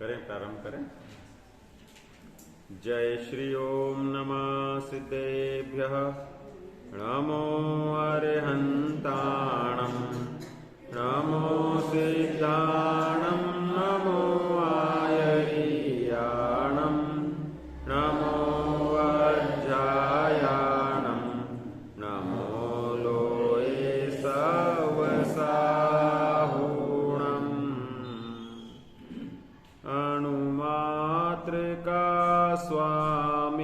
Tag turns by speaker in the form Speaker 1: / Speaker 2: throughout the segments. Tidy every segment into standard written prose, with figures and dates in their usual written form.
Speaker 1: करें, प्रारंभ करें। जय श्री ओम नमः सिद्धेभ्यः नमो अरिहन्ताणं नमो सिद्धाणं नमो आयर्याणं नमो वज्रायाणं नमो लोये सवसाहुणम् अणुमात्रका स्वामित्वतज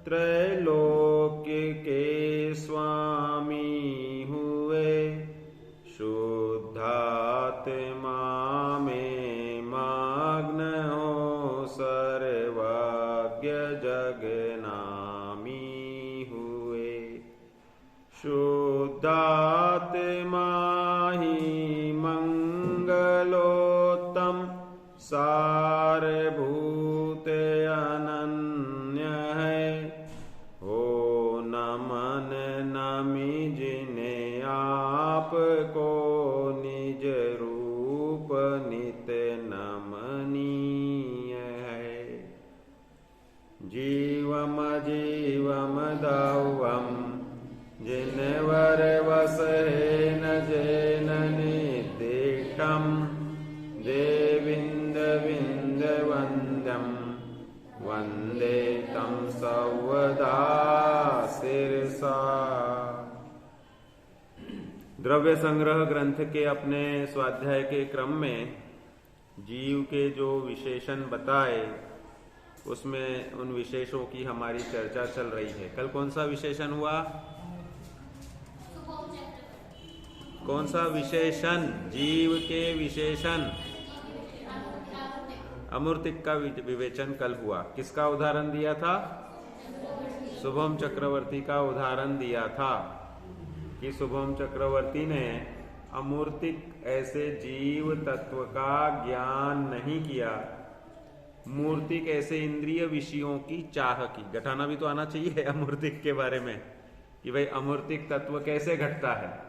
Speaker 1: त्रैलोक्य के स्वामी हुए शुद्धात्मा में मग्न हो सर्वज्ञ जगनामी हुए। शुद्धात्मा ही मंगलोत्तम सारभूत अनन्य है। हो नमन नमि जिन्हें आपको निज रूप नित्य नमनीय है। जीवम जीवम दौवम जिन्वर वसेन जेन निदिष्टम देविंद विंद वंदम वंदे तम सवदा सिरसा। द्रव्य संग्रह ग्रंथ के अपने स्वाध्याय के क्रम में जीव के जो विशेषण बताए उसमें उन विशेषों की हमारी चर्चा चल रही है। कल कौन सा विशेषण हुआ? कौन सा विशेषण? जीव के विशेषण अमूर्तिक का विवेचन कल हुआ। किसका उदाहरण दिया था? शुभम चक्रवर्ती का उदाहरण दिया था कि शुभम चक्रवर्ती ने अमूर्तिक ऐसे जीव तत्व का ज्ञान नहीं किया, मूर्तिक ऐसे इंद्रिय विषयों की चाह की। घटाना भी तो आना चाहिए अमूर्तिक के बारे में कि भाई अमूर्तिक तत्व कैसे घटता है,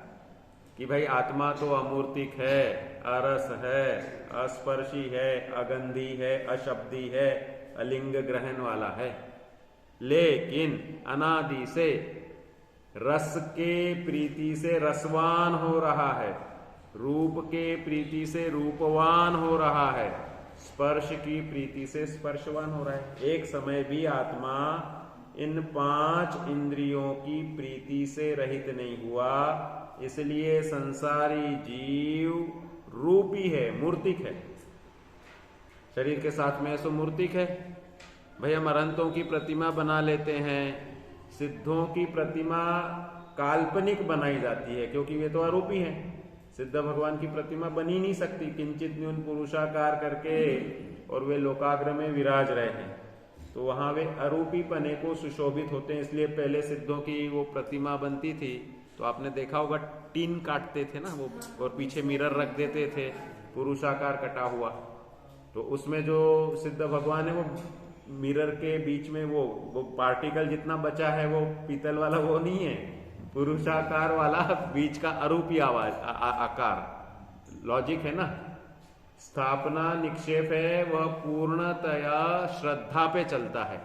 Speaker 1: कि भाई आत्मा तो अमूर्तिक है, अरस है, अस्पर्शी है, अगंधी है, अशब्दी है, अलिंग ग्रहण वाला है, लेकिन अनादि से रस के प्रीति से रसवान हो रहा है, रूप के प्रीति से रूपवान हो रहा है, स्पर्श की प्रीति से स्पर्शवान हो रहा है। एक समय भी आत्मा इन 5 इंद्रियों की प्रीति से रहित नहीं हुआ, इसलिए संसारी जीव रूपी है, मूर्तिक है। शरीर के साथ में ऐसो मूर्तिक है। भाई हम अरहंतों की प्रतिमा बना लेते हैं, सिद्धों की प्रतिमा काल्पनिक बनाई जाती है क्योंकि वे तो अरूपी हैं। सिद्ध भगवान की प्रतिमा बनी नहीं सकती किंचित न्यून पुरुषाकार करके और वे लोकाग्र में विराज रहे हैं, तो वहां वे अरूपी पने को सुशोभित होते हैं। इसलिए पहले सिद्धों की वो प्रतिमा बनती थी तो आपने देखा होगा टीन काटते थे ना वो, और पीछे मिरर रख देते थे पुरुषाकार कटा हुआ, तो उसमें जो सिद्ध भगवान है वो मिरर के बीच में वो पार्टिकल जितना बचा है वो पीतल वाला वो नहीं है, पुरुषाकार वाला बीच का अरूपी आकार। लॉजिक है ना। स्थापना निक्षेप है वह पूर्णतया श्रद्धा पे चलता है,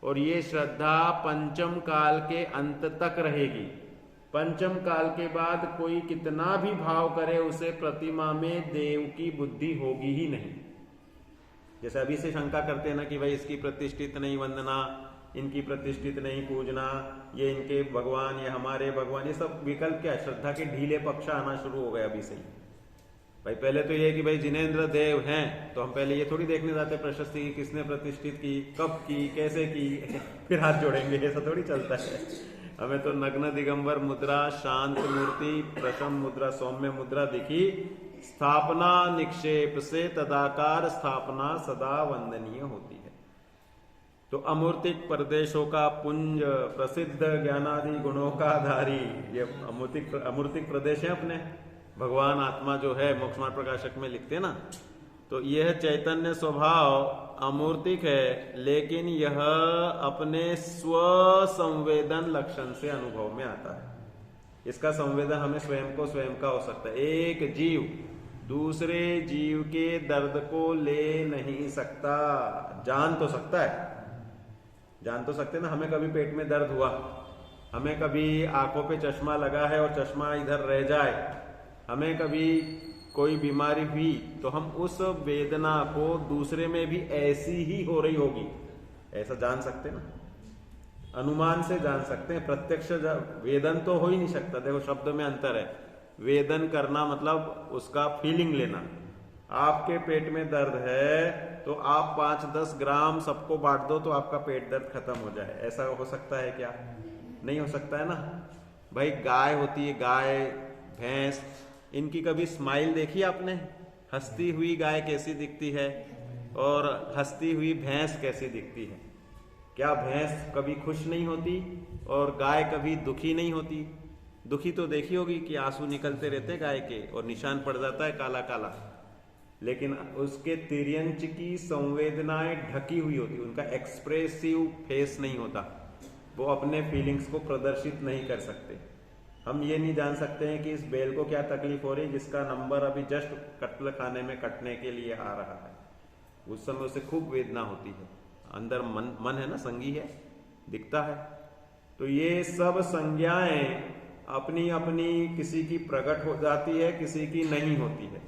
Speaker 1: और ये श्रद्धा पंचम काल के अंत तक रहेगी। पंचम काल के बाद कोई कितना भी भाव करे उसे प्रतिमा में देव की बुद्धि होगी ही नहीं। जैसे अभी से शंका करते हैं ना कि भाई इसकी प्रतिष्ठित नहीं वंदना, इनकी प्रतिष्ठित नहीं पूजना, ये इनके भगवान, ये हमारे भगवान, ये सब विकल्प क्या है? श्रद्धा के ढीले पक्ष आना शुरू हो गए अभी से ही। भाई पहले तो ये कि भाई जिनेंद्र देव हैं तो हम पहले ये थोड़ी देखने जाते प्रशस्ति की किसने प्रतिष्ठित की, कब की, कैसे की, फिर हाथ जोड़ेंगे, ऐसा थोड़ी चलता है। हमें तो नग्न दिगंबर मुद्रा, शांत मूर्ति, प्रशम मुद्रा, सौम्य मुद्रा दिखी, स्थापना निक्षेप से तदाकार स्थापना सदा वंदनीय होती है। तो अमूर्तिक प्रदेशों का पुंज, प्रसिद्ध ज्ञानादि गुणों का धारी, ये अमूर्तिक प्रदेश है अपने। भगवान आत्मा जो है मोक्ष मार्ग प्रकाशक में लिखते ना, तो यह चैतन्य स्वभाव अमूर्तिक है, लेकिन यह अपने स्व संवेदन लक्षण से अनुभव में आता है। इसका संवेदन हमें स्वयं को स्वयं का हो सकता है। एक जीव दूसरे जीव के दर्द को ले नहीं सकता, जान तो सकता है, जान तो सकते ना। हमें कभी पेट में दर्द हुआ, हमें कभी आंखों पे चश्मा लगा है और चश्मा इधर रह जाए, हमें कभी कोई बीमारी हुई, तो हम उस वेदना को दूसरे में भी ऐसी ही हो रही होगी ऐसा जान सकते ना, अनुमान से जान सकते हैं। प्रत्यक्ष वेदन तो हो ही नहीं सकता। देखो शब्द में अंतर है। वेदन करना मतलब उसका फीलिंग लेना। आपके पेट में दर्द है तो आप 5-10 ग्राम सबको बांट दो तो आपका पेट दर्द खत्म हो जाए, ऐसा हो सकता है क्या? नहीं हो सकता है ना। भाई गाय होती है, गाय भैंस, इनकी कभी स्माइल देखी आपने? हंसती हुई गाय कैसी दिखती है और हंसती हुई भैंस कैसी दिखती है? क्या भैंस कभी खुश नहीं होती और गाय कभी दुखी नहीं होती? दुखी तो देखी होगी कि आंसू निकलते रहते गाय के और निशान पड़ जाता है काला काला, लेकिन उसके तिर्यंच की संवेदनाएं ढकी हुई होती, उनका एक्सप्रेसिव फेस नहीं होता, वो अपने फीलिंग्स को प्रदर्शित नहीं कर सकते। हम ये नहीं जान सकते हैं कि इस बैल को क्या तकलीफ हो रही, जिसका नंबर अभी जस्ट कत्ल खाने में कटने के लिए आ रहा है। उस समय उसे खूब वेदना होती है, अंदर मन है ना, संगी है, दिखता है। तो ये सब संज्ञाएं अपनी अपनी किसी की प्रकट हो जाती है, किसी की नहीं होती है,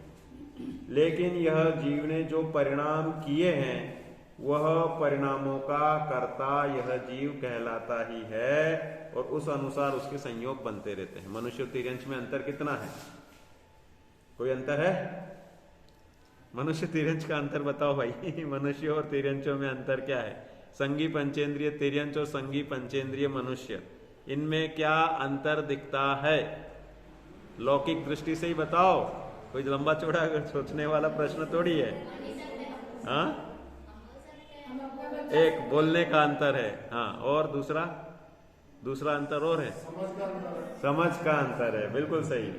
Speaker 1: लेकिन यह जीव ने जो परिणाम किए हैं वह परिणामों का कर्ता यह जीव कहलाता ही है, और उस अनुसार उसके संयोग बनते रहते हैं। मनुष्य और तिर्यंच में अंतर कितना है? कोई अंतर है? मनुष्य तिर्यंच का अंतर बताओ भाई। मनुष्य और तिर्यंचों में अंतर क्या है? संगी पंचेंद्रिय तिर्यंच और संगी पंचेंद्रिय मनुष्य, इनमें क्या अंतर दिखता है? लौकिक दृष्टि से ही बताओ, कोई लंबा चौड़ा सोचने वाला प्रश्न थोड़ी है। हाँ, एक बोलने का अंतर है। हाँ, और दूसरा अंतर और है, समझ का अंतर है। बिल्कुल सही।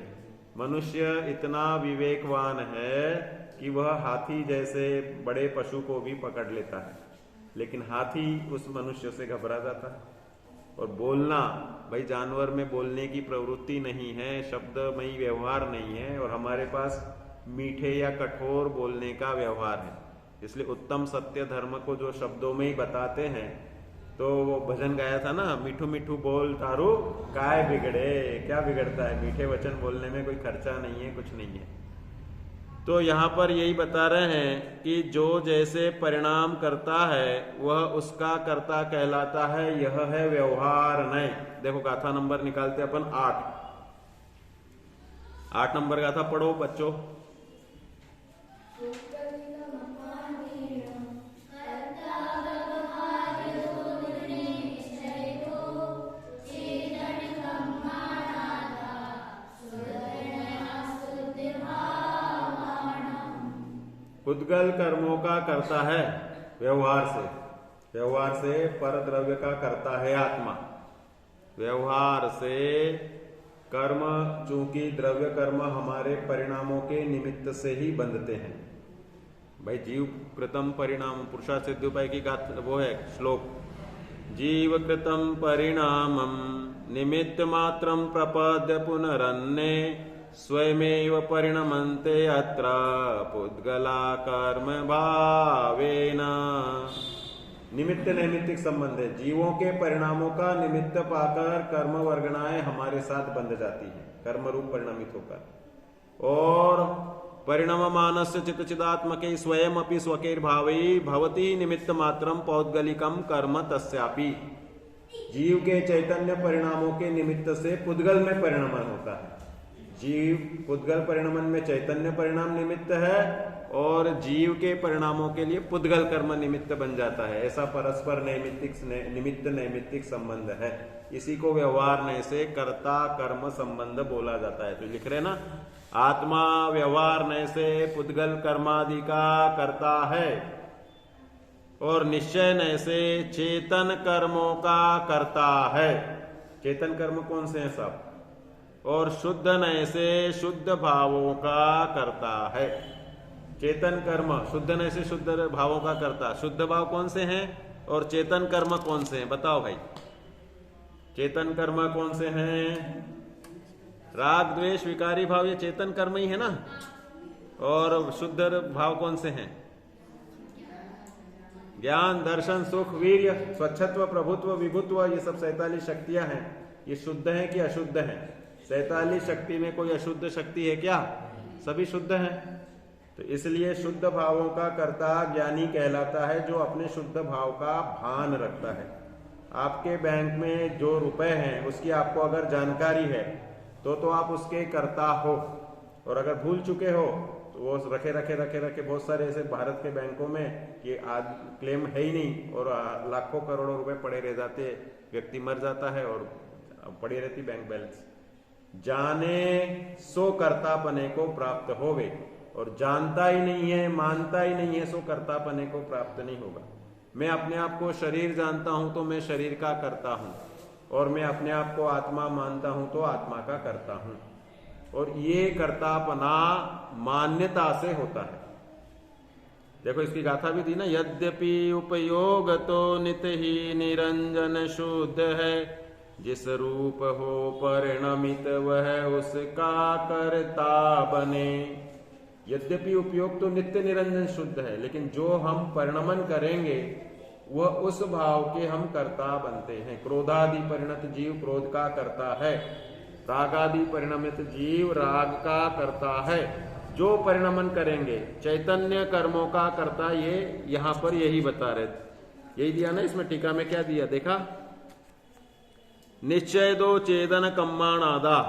Speaker 1: मनुष्य इतना विवेकवान है कि वह हाथी जैसे बड़े पशु को भी पकड़ लेता है, लेकिन हाथी उस मनुष्य से घबरा जाता है। और बोलना, भाई जानवर में बोलने की प्रवृत्ति नहीं है, शब्दमयी व्यवहार नहीं है, और हमारे पास मीठे या कठोर बोलने का व्यवहार है। इसलिए उत्तम सत्य धर्म को जो शब्दों में ही बताते हैं, तो वो भजन गाया था ना, मीठू मीठू बोल तारू काय बिगड़े। क्या बिगड़ता है? मीठे वचन बोलने में कोई खर्चा नहीं है, कुछ नहीं है। तो यहाँ पर यही बता रहे हैं कि जो जैसे परिणाम करता है वह उसका कर्ता कहलाता है। यह है व्यवहार नहीं। देखो गाथा नंबर निकालते अपन 8 नंबर गाथा पढ़ो बच्चों। पुद्गल कर्मों का करता है व्यवहार से पर द्रव्य का करता है आत्मा। व्यवहार से कर्म, चूंकि द्रव्य कर्म हमारे परिणामों के निमित्त से ही बंधते हैं। भाई जीव कृतम परिणाम, पुरुषार्थ सिद्धोपाय की वो है श्लोक, जीव कृतम परिणामम निमित्त मात्रम प्रपद्य पुनरन्ने स्वयमेव परिणमन्ते अत्र पुद्गला कर्म भावेन। निमित्त नैमित्तिक संबंध है। जीवों के परिणामों का निमित्त पाकर कर्म वर्गणाएं हमारे साथ बंध जाती हैं, कर्म रूप परिणमित होकर। और परिणम मानस चित्तचिदात्मके स्वयं अपि स्वकेर भावई भवती निमित्त मात्रम पौद्गलिकम कर्म तस्यापि। जीव के चैतन्य परिणामों के निमित्त से पुद्गल में परिणमन होता है। जीव पुद्गल परिणमन में चैतन्य परिणाम निमित्त है, और जीव के परिणामों के लिए पुद्गल कर्म निमित्त बन जाता है। ऐसा परस्पर निमित्त नैमित्तिक संबंध है। इसी को व्यवहार नय से कर्ता कर्म संबंध बोला जाता है। तो लिख रहे ना, आत्मा व्यवहार नय से पुद्गल कर्मादि का करता है, और निश्चय नय से चेतन कर्मों का करता है। चेतन कर्म कौन से हैं सब? और शुद्ध नय से शुद्ध भावों का करता है। चेतन कर्म शुद्ध नय से शुद्ध भावों का करता। शुद्ध भाव कौन से हैं और चेतन कर्म कौन से हैं? बताओ भाई, चेतन कर्म कौन से हैं? राग द्वेष विकारी भाव, ये चेतन कर्म ही है ना। और शुद्ध भाव कौन से हैं? ज्ञान, दर्शन, सुख, वीर्य, स्वच्छत्व, प्रभुत्व, विभुत्व, ये सब 47 शक्तियां हैं। ये शुद्ध हैं कि अशुद्ध हैं? 47 शक्ति में कोई अशुद्ध शक्ति है क्या? सभी शुद्ध हैं। तो इसलिए शुद्ध भावों का कर्ता ज्ञानी कहलाता है, जो अपने शुद्ध भाव का भान रखता है। आपके बैंक में जो रुपए हैं उसकी आपको अगर जानकारी है तो आप उसके कर्ता हो। और अगर भूल चुके हो तो वो रखे बहुत सारे ऐसे भारत के बैंकों में कि आज क्लेम है ही नहीं, और लाखों करोड़ों रुपए पड़े रह जाते, व्यक्ति मर जाता है और पड़ी रहती बैंक बैलेंस। जाने सो कर्ता पने को प्राप्त होवे, और जानता ही नहीं है, मानता ही नहीं है, सो कर्ता पने को प्राप्त नहीं होगा। मैं अपने आप को शरीर जानता हूं तो मैं शरीर का करता हूं, और मैं अपने आप को आत्मा मानता हूं तो आत्मा का करता हूं। और ये कर्तापना मान्यता से होता है। देखो इसकी गाथा भी दी ना, यद्यपि उपयोग तो नित ही निरंजन शुद्ध है, जिस रूप हो परिणमित वह उसका कर्ता बने। यद्यपि उपयोग तो नित्य निरंजन शुद्ध है, लेकिन जो हम परिणमन करेंगे वह उस भाव के हम कर्ता बनते हैं। क्रोधादि परिणत जीव क्रोध का करता है, रागादि परिणमित जीव राग का करता है। जो परिणमन करेंगे चैतन्य कर्मों का करता, ये यहां पर यही बता रहे। यही दिया ना इसमें, टीका में क्या दिया देखा? निश्चय दो चेतन कम्माणादा,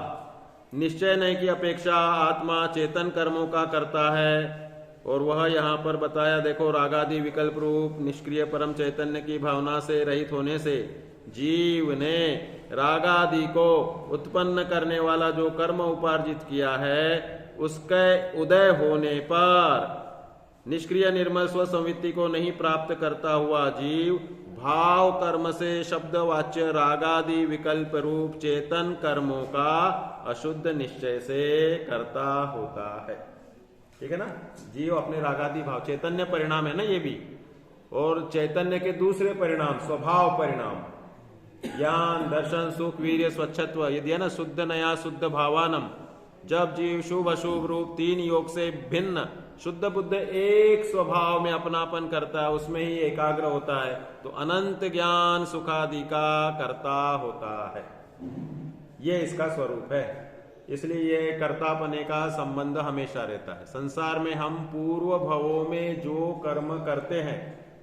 Speaker 1: निश्चय नहीं की अपेक्षा आत्मा चेतन कर्मों का करता है। और वह यहां पर बताया, देखो रागादि विकल्प रूप निष्क्रिय परम चैतन्य की भावना से रहित होने से जीव ने रागादि को उत्पन्न करने वाला जो कर्म उपार्जित किया है, उसके उदय होने पर निष्क्रिय निर्मल स्वसंवित्ति को नहीं प्राप्त करता हुआ जीव भाव कर्म से शब्द वाच्य रागादि विकल्प रूप चेतन कर्मों का अशुद्ध निश्चय से करता होता है। ठीक है ना। जीव अपने रागादि भाव, चैतन्य परिणाम है ना ये भी, और चैतन्य के दूसरे परिणाम स्वभाव परिणाम, ज्ञान दर्शन सुख वीर्य स्वच्छत्व, यदि है ना शुद्ध नया शुद्ध भावानम, जब जीव शुभ अशुभ रूप तीन योग से भिन्न शुद्ध बुद्ध एक स्वभाव में अपनापन करता है, उसमें ही एकाग्र होता है, तो अनंत ज्ञान सुखादि का कर्ता होता है। ये इसका स्वरूप है। इसलिए ये कर्तापने का संबंध हमेशा रहता है। संसार में हम पूर्व भवों में जो कर्म करते हैं,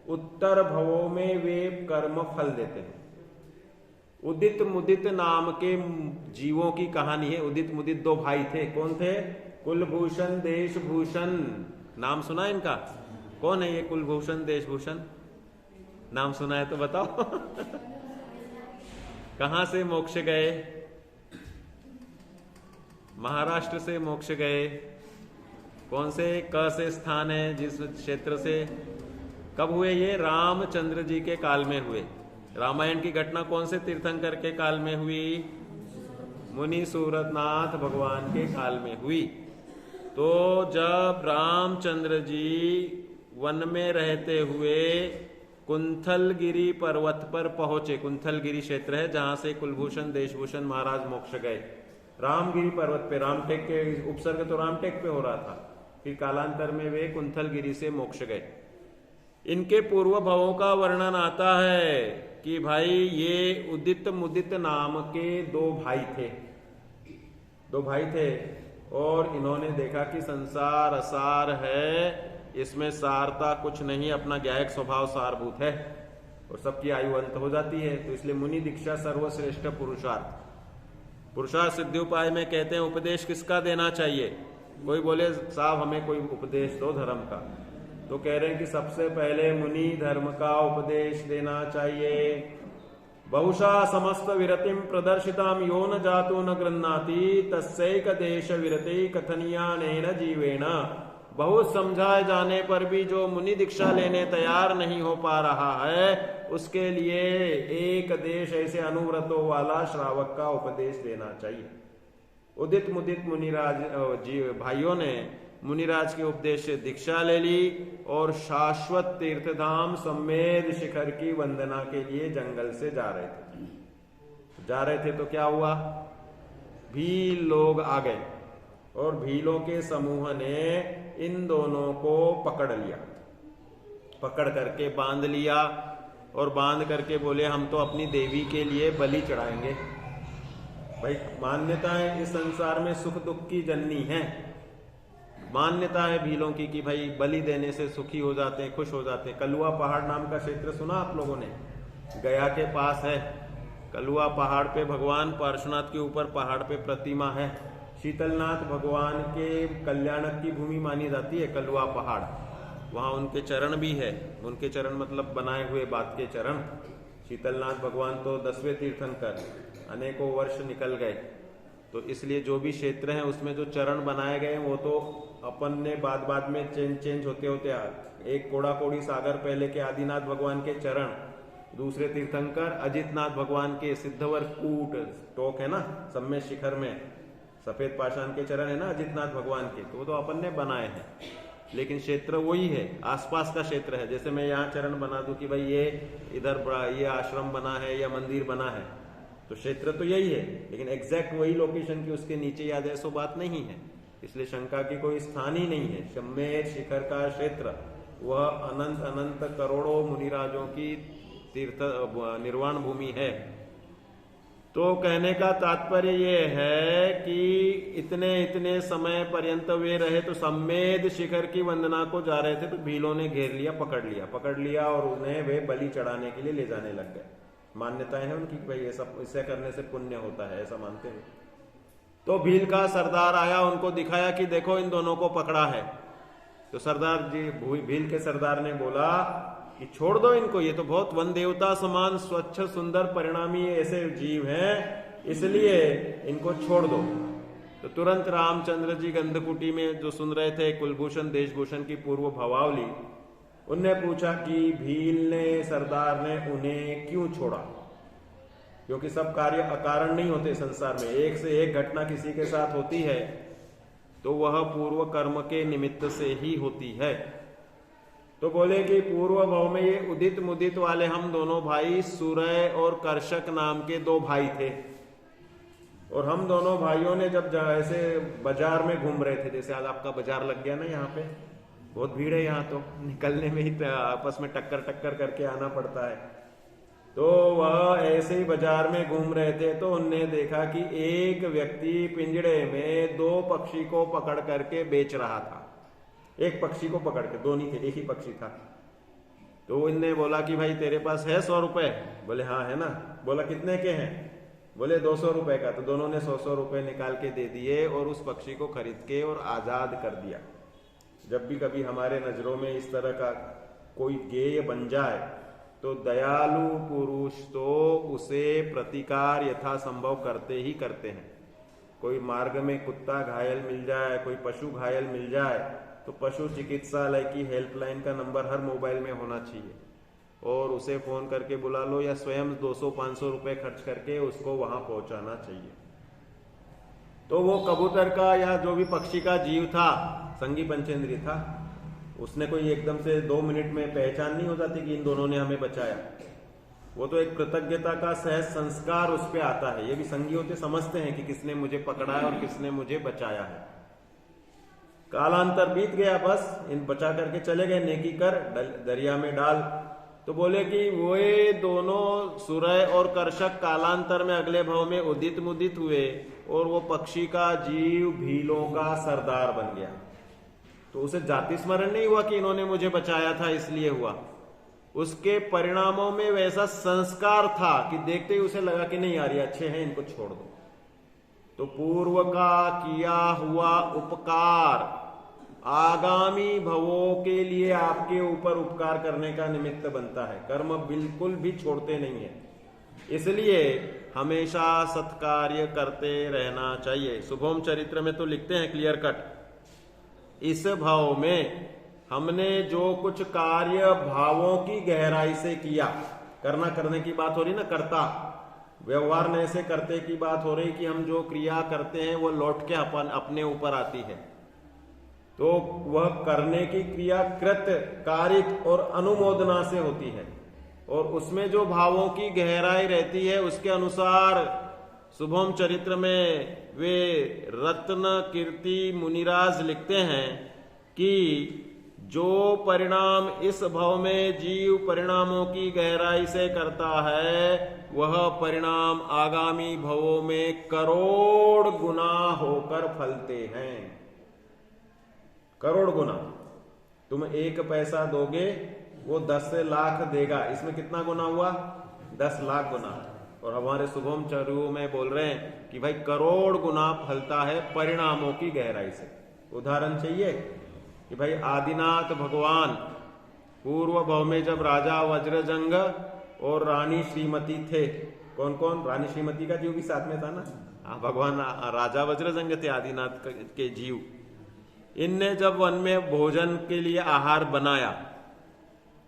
Speaker 1: उत्तर भवों में वे कर्म फल देते हैं। उदित मुदित नाम के जीवों की कहानी है। उदित मुदित दो भाई थे। कौन थे? कुलभूषण देशभूषण। नाम सुना इनका? कौन है ये कुलभूषण देशभूषण? नाम सुना है तो बताओ। कहां से मोक्ष गए? महाराष्ट्र से मोक्ष गए। कौन से क से स्थान है जिस क्षेत्र से? कब हुए ये? रामचंद्र जी के काल में हुए। रामायण की घटना कौन से तीर्थंकर के काल में हुई? मुनि सूरतनाथ भगवान के काल में हुई। तो जब रामचंद्र जी वन में रहते हुए कुंथलगिरी पर्वत पर पहुंचे, कुंथलगिरी क्षेत्र है जहां से कुलभूषण देशभूषण महाराज मोक्ष गए। रामगिरी पर्वत पे, रामटेक के उपसर्ग तो रामटेक पे हो रहा था, फिर कालांतर में वे कुंथलगिरी से मोक्ष गए। इनके पूर्व भवों का वर्णन आता है कि भाई ये उदित मुदित नाम के दो भाई थे और इन्होंने देखा कि संसार असार है, इसमें सारता कुछ नहीं, अपना ज्ञायक स्वभाव सारभूत है और सबकी आयु अंत हो जाती है। तो इसलिए मुनि दीक्षा सर्वश्रेष्ठ पुरुषार्थ। पुरुषार्थ सिद्धि उपाय में कहते हैं उपदेश किसका देना चाहिए? कोई बोले साहब हमें कोई उपदेश दो धर्म का, तो कह रहे हैं कि सबसे पहले मुनि धर्म का उपदेश देना चाहिए। बहुशा समस्त विरतिम प्रदर्शिताम यो न जातो न गृह्णाति तस्यैक देश विरति कथनीयानेन जीवेन। बहुत समझाए जाने पर भी जो मुनि दीक्षा लेने तैयार नहीं हो पा रहा है, उसके लिए एक देश ऐसे अनुव्रतों वाला श्रावक का उपदेश देना चाहिए। उदित मुदित मुनिराज जी भाइयों ने मुनिराज के उपदेश से दीक्षा ले ली और शाश्वत तीर्थधाम सम्मेद शिखर की वंदना के लिए जंगल से जा रहे थे। तो क्या हुआ? भील लोग आ गए और भीलों के समूह ने इन दोनों को पकड़ लिया, पकड़ करके बांध लिया और बांध करके बोले हम तो अपनी देवी के लिए बलि चढ़ाएंगे। भाई मान्यताएं इस संसार में सुख दुख की जननी है। मान्यता है भीलों की कि भाई बलि देने से सुखी हो जाते हैं, खुश हो जाते हैं। कलुआ पहाड़ नाम का क्षेत्र सुना आप लोगों ने? गया के पास है। कलुआ पहाड़ पे भगवान पार्श्वनाथ के ऊपर पहाड़ पे प्रतिमा है। शीतलनाथ भगवान के कल्याणक की भूमि मानी जाती है कलुआ पहाड़। वहां उनके चरण भी है। उनके चरण मतलब बनाए हुए बात के चरण। शीतलनाथ भगवान तो 10वें तीर्थंकर, अनेकों वर्ष निकल गए, तो इसलिए जो भी क्षेत्र है उसमें जो चरण बनाए गए वो तो अपन ने बाद में चेंज होते एक कोड़ा कोड़ी सागर पहले के आदिनाथ भगवान के चरण, दूसरे तीर्थंकर अजितनाथ भगवान के सिद्धवर कूट टोक है ना सम्मेद शिखर में सफेद पाषाण के चरण है ना अजितनाथ भगवान के, तो वो तो अपन ने बनाए हैं। लेकिन क्षेत्र वही है, आसपास का क्षेत्र है। जैसे मैं यहाँ चरण बना दूं कि भाई ये इधर ये आश्रम बना है या मंदिर बना है, तो क्षेत्र तो यही है, लेकिन एग्जैक्ट वही लोकेशन की उसके नीचे याद है सो बात नहीं है। इसलिए शंका की कोई स्थान ही नहीं है। सम्मेद शिखर का क्षेत्र वह अनंत अनंत करोड़ों मुनिराजों की तीर्थ निर्वाण भूमि है। तो कहने का तात्पर्य ये है कि इतने समय पर्यंत वे रहे, तो सम्मेद शिखर की वंदना को जा रहे थे तो भीलों ने घेर लिया, पकड़ लिया और उन्हें वे बलि चढ़ाने के लिए ले जाने लग गए। मान्यताएं है उनकी भाई ये सब इससे करने से पुण्य होता है, ऐसा मानते हैं। तो भील का सरदार आया, उनको दिखाया कि देखो इन दोनों को पकड़ा है। तो सरदार जी भील के सरदार ने बोला कि छोड़ दो इनको, ये तो बहुत वन देवता समान स्वच्छ सुंदर परिणामी ऐसे जीव हैं, इसलिए इनको छोड़ दो। तो तुरंत रामचंद्र जी गंधकुटी में जो सुन रहे थे कुलभूषण देशभूषण की पूर्व भवावली, उनने पूछा कि भील ने, सरदार ने उन्हें क्यों छोड़ा, क्योंकि सब कार्य अकारण नहीं होते संसार में। एक से एक घटना किसी के साथ होती है तो वह पूर्व कर्म के निमित्त से ही होती है। तो बोले कि पूर्व भाव में ये उदित मुदित वाले हम दोनों भाई सूर्य और कर्षक नाम के दो भाई थे, और हम दोनों भाइयों ने जब ऐसे बाजार में घूम रहे थे, जैसे आज आपका बाजार लग गया ना, यहाँ पे बहुत भीड़ है, यहाँ तो निकलने में ही आपस में टक्कर टक्कर करके आना पड़ता है। तो वह ऐसे ही बाजार में घूम रहे थे तो उनने देखा कि एक व्यक्ति पिंजड़े में दो पक्षी को पकड़ करके बेच रहा था। एक पक्षी को पकड़ के, दो नहीं थे, एक ही पक्षी था। तो इनने बोला कि भाई तेरे पास है 100 रुपए? बोले हाँ है ना। बोला कितने के हैं? बोले 200 रुपए का। तो दोनों ने 100 रुपए निकाल के दे दिए और उस पक्षी को खरीद के और आजाद कर दिया। जब भी कभी हमारे नजरों में इस तरह का कोई गेय बन जाए तो दयालु पुरुष तो उसे प्रतिकार यथासंभव करते ही करते हैं। कोई मार्ग में कुत्ता घायल मिल जाए, कोई पशु घायल मिल जाए, तो पशु चिकित्सालय की हेल्पलाइन का नंबर हर मोबाइल में होना चाहिए और उसे फोन करके बुला लो या स्वयं 200-500 रुपए खर्च करके उसको वहां पहुंचाना चाहिए। तो वो कबूतर का या जो भी पक्षी का जीव था, संगी पंचेंद्री था, उसने कोई एकदम से 2 मिनट में पहचान नहीं हो जाती कि इन दोनों ने हमें बचाया। वो तो एक कृतज्ञता का सहज संस्कार उस पर आता है। ये भी संगी होते समझते हैं कि किसने मुझे पकड़ा है और किसने मुझे बचाया है। कालांतर बीत गया, बस इन बचा करके चले गए, नेकी कर दरिया में डाल। तो बोले कि वे दोनों सूर्य और कर्षक कालांतर में अगले भाव में उदित मुदित हुए और वो पक्षी का जीव भीलों का सरदार बन गया। तो उसे जाति स्मरण नहीं हुआ कि इन्होंने मुझे बचाया था इसलिए हुआ। उसके परिणामों में वैसा संस्कार था कि देखते ही उसे लगा कि नहीं यार ये अच्छे हैं, इनको छोड़ दो। तो पूर्व का किया हुआ उपकार आगामी भवों के लिए आपके ऊपर उपकार करने का निमित्त बनता है। कर्म बिल्कुल भी छोड़ते नहीं है, इसलिए हमेशा सत्कार्य करते रहना चाहिए। शुभम चरित्र में तो लिखते हैं क्लियर कट, इस भाव में हमने जो कुछ कार्य भावों की गहराई से किया, करने की बात हो रही ना, कर्ता व्यवहार ने से करते की बात हो रही कि हम जो क्रिया करते हैं वो लौट के अपने ऊपर आती है। तो वह करने की क्रिया कृत, कारित और अनुमोदना से होती है, और उसमें जो भावों की गहराई रहती है उसके अनुसार शुभम चरित्र में वे रत्न कीर्ति मुनिराज लिखते हैं कि जो परिणाम इस भाव में जीव परिणामों की गहराई से करता है वह परिणाम आगामी भवों में करोड़ गुना होकर फलते हैं। करोड़ गुना। तुम 1 पैसा दोगे वो 10 लाख देगा, इसमें कितना गुना हुआ? 10 लाख गुना। और हमारे शुभम चरु में बोल रहे हैं कि भाई करोड़ गुना फलता है परिणामों की गहराई से। उदाहरण चाहिए कि भाई आदिनाथ भगवान पूर्व भव में जब राजा वज्रजंग और रानी श्रीमती थे, कौन कौन? रानी श्रीमती का जीव भी साथ में था ना, भगवान राजा वज्रजंग थे आदिनाथ के जीव। इनने जब वन में भोजन के लिए आहार बनाया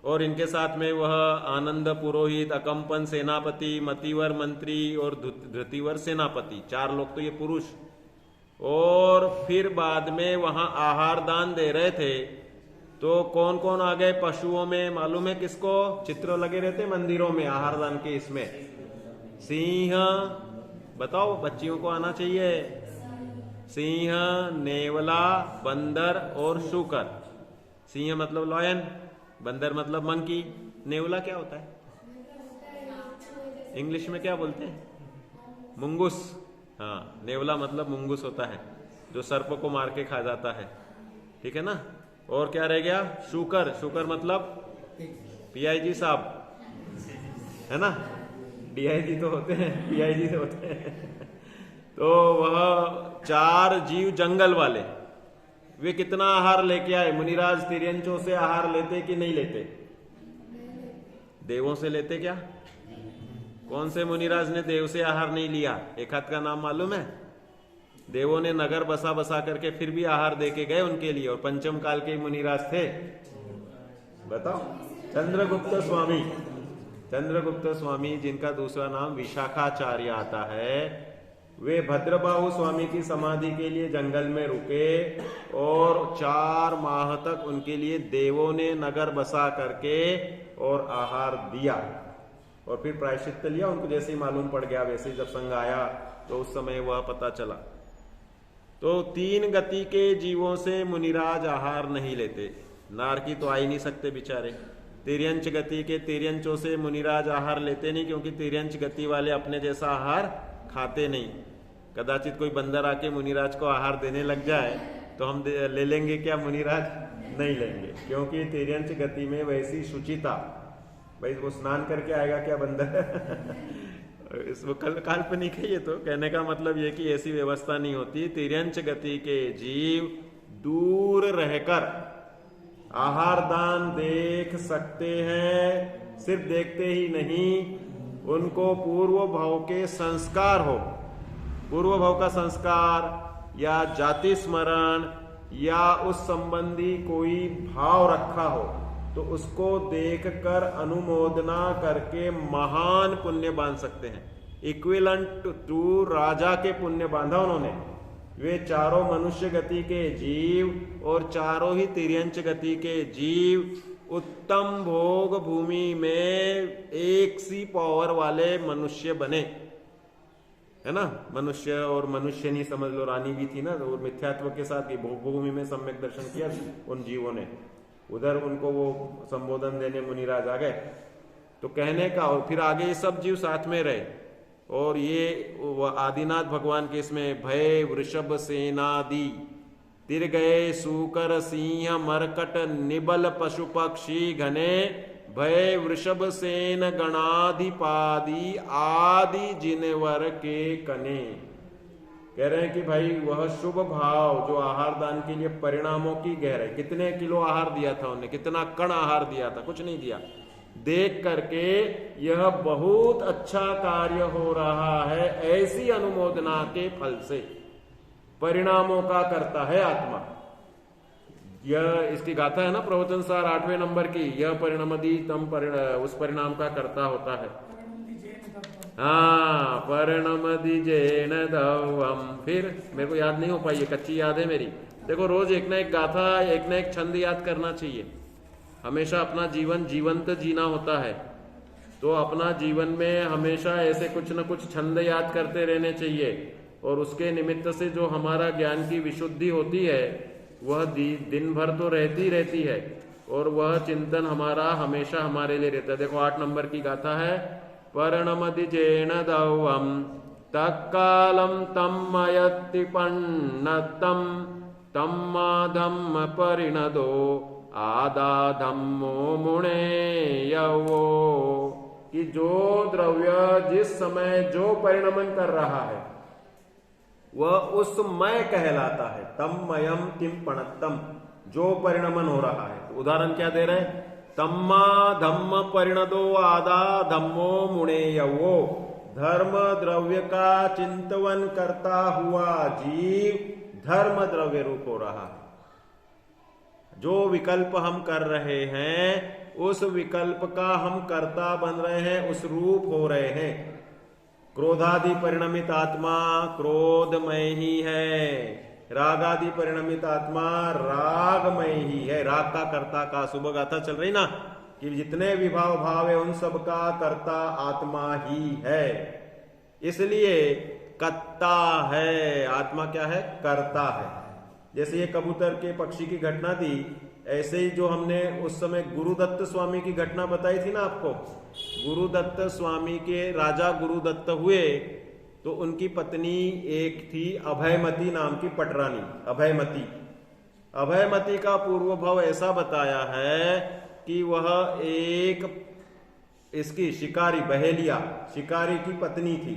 Speaker 1: और इनके साथ में वह आनंद पुरोहित, अकंपन सेनापति, मतिवर मंत्री और धृतिवर सेनापति, 4 लोग तो ये पुरुष, और फिर बाद में वहां आहार दान दे रहे थे। तो कौन कौन आ गए पशुओं में? मालूम है किसको? चित्र लगे रहते मंदिरों में आहार दान के, इसमें सिंह, बताओ बच्चियों को आना चाहिए, सिंह, नेवला, बंदर और शूकर। सिंह मतलब लॉयन, बंदर मतलब मंकी, नेवला क्या होता है? इंग्लिश में क्या बोलते हैं? मुंगुस। हाँ, नेवला मतलब मुंगुस होता है जो सर्प को मार के खा जाता है, ठीक है ना। और क्या रह गया? शूकर। शूकर मतलब पीआईजी साहब, है ना। डीआईजी तो होते हैं, पीआईजी तो होते हैं। तो वह 4 जीव जंगल वाले, वे कितना आहार लेके आए? मुनिराज तिर्यंचों से आहार लेते कि नहीं लेते? देवों से लेते क्या? कौन से मुनिराज ने देव से आहार नहीं लिया? एक हाथ का नाम मालूम है? देवों ने नगर बसा बसा करके फिर भी आहार दे के गए उनके लिए, और पंचम काल के मुनिराज थे। बताओ, चंद्रगुप्त स्वामी, चंद्रगुप्त स्वामी जिनका दूसरा नाम विशाखाचार्य आता है, वे भद्रबाहु स्वामी की समाधि के लिए जंगल में रुके और 4 माह तक उनके लिए देवों ने नगर बसा करके और आहार दिया, और फिर प्रायश्चित लिया। उनको जैसे ही मालूम पड़ गया, वैसे ही जब संग आया तो उस समय वह पता चला। तो 3 गति के जीवों से मुनिराज आहार नहीं लेते। नारकी तो आ ही नहीं सकते बेचारे। तिर्यंच गति के तिर्यंचों से मुनिराज आहार लेते नहीं, क्योंकि तिर्यंच गति वाले अपने जैसा आहार खाते नहीं। कदाचित कोई बंदर आके मुनिराज को आहार देने लग जाए तो हम ले लेंगे क्या? मुनिराज नहीं लेंगे, क्योंकि तिर्यंच गति में वैसी शुचिता। भाई वो स्नान करके आएगा क्या बंदर? इसको काल्पनिक है ये। तो कहने का मतलब ये कि ऐसी व्यवस्था नहीं होती। तिर्यंच गति के जीव दूर रहकर आहार दान देख सकते हैं। सिर्फ देखते ही नहीं, उनको पूर्व भाव के संस्कार हो, पूर्व भाव का संस्कार या जाति स्मरण या उस संबंधी कोई भाव रखा हो, तो उसको देखकर अनुमोदना करके महान पुण्य बांध सकते हैं। इक्विवेलेंट टू राजा के पुण्य बांधा उन्होंने। वे चारों मनुष्य गति के जीव और चारों ही तिर्यंच गति के जीव उत्तम भोग भूमि में एक सी पावर वाले मनुष्य बने, है ना। मनुष्य और मनुष्य नहीं समझ लो, रानी भी थी ना, और मिथ्यात्व के साथ भोग भूमि में सम्यक दर्शन किया उन जीवों ने। उधर उनको वो संबोधन देने मुनिराज आ गए। तो कहने का, और फिर आगे ये सब जीव साथ में रहे। और ये आदिनाथ भगवान के इसमें भय वृषभ सेनादि तिर गए सूकर सिंह मरकट निबल पशु पक्षी घने भय वृषभ सेन गणाधिपादि आदि जिनवर के कने। कह रहे हैं कि भाई वह शुभ भाव जो आहार दान के लिए परिणामों की गहराई, कितने किलो आहार दिया था उन्हें, कितना कण आहार दिया था, कुछ नहीं दिया, देख करके यह बहुत अच्छा कार्य हो रहा है, ऐसी अनुमोदना के फल से परिणामों का करता है आत्मा। यह इसकी गाथा है ना प्रवचन सार 8वें नंबर की। यह परिणामदि तम उस परिणाम का करता होता है। हाँ, परिणामदि जैन दवम। फिर मेरे को याद नहीं हो पाई, कच्ची याद है मेरी। देखो, रोज एक ना एक गाथा, एक ना एक छंद याद करना चाहिए। हमेशा अपना जीवन जीवंत जीना होता है, तो अपना जीवन में हमेशा ऐसे कुछ न कुछ छंद याद करते रहने चाहिए। और उसके निमित्त से जो हमारा ज्ञान की विशुद्धि होती है वह दिन भर तो रहती है, और वह चिंतन हमारा हमेशा हमारे लिए रहता है। देखो 8 नंबर की गाथा है, परिणमदि जैन दवम तत्कालम तम्मयति पन्नतम तम्मा धम्म परिणदो आदा धम्मो मुणे यवो। कि जो द्रव्य जिस समय जो परिणमन कर रहा है वह उस मय कहलाता है। तम्मयम किम पणत्तम, जो परिणमन हो रहा है। तो उदाहरण क्या दे रहे हैं? तम्मा धम्म परिणदो आदा धम्मो मुणे यवो। धर्म द्रव्य का चिंतन करता हुआ जीव धर्म द्रव्य रूप हो रहा है। जो विकल्प हम कर रहे हैं उस विकल्प का हम कर्ता बन रहे हैं, उस रूप हो रहे हैं। क्रोधादि परिणमित आत्मा क्रोधमय ही है, रागादि परिणमित आत्मा रागमय ही है। राग का कर्ता का सुबह गाथा चल रही ना कि जितने विभाव भाव है उन सब का कर्ता आत्मा ही है। इसलिए कर्ता है, आत्मा क्या है? कर्ता है। जैसे ये कबूतर के पक्षी की घटना थी, ऐसे ही जो हमने उस समय गुरुदत्त स्वामी की घटना बताई थी ना आपको। गुरुदत्त स्वामी के राजा गुरुदत्त हुए तो उनकी पत्नी एक थी अभयमती नाम की पटरानी। अभयमती, अभयमती का पूर्व भाव ऐसा बताया है कि वह एक इसकी शिकारी, बहेलिया शिकारी की पत्नी थी।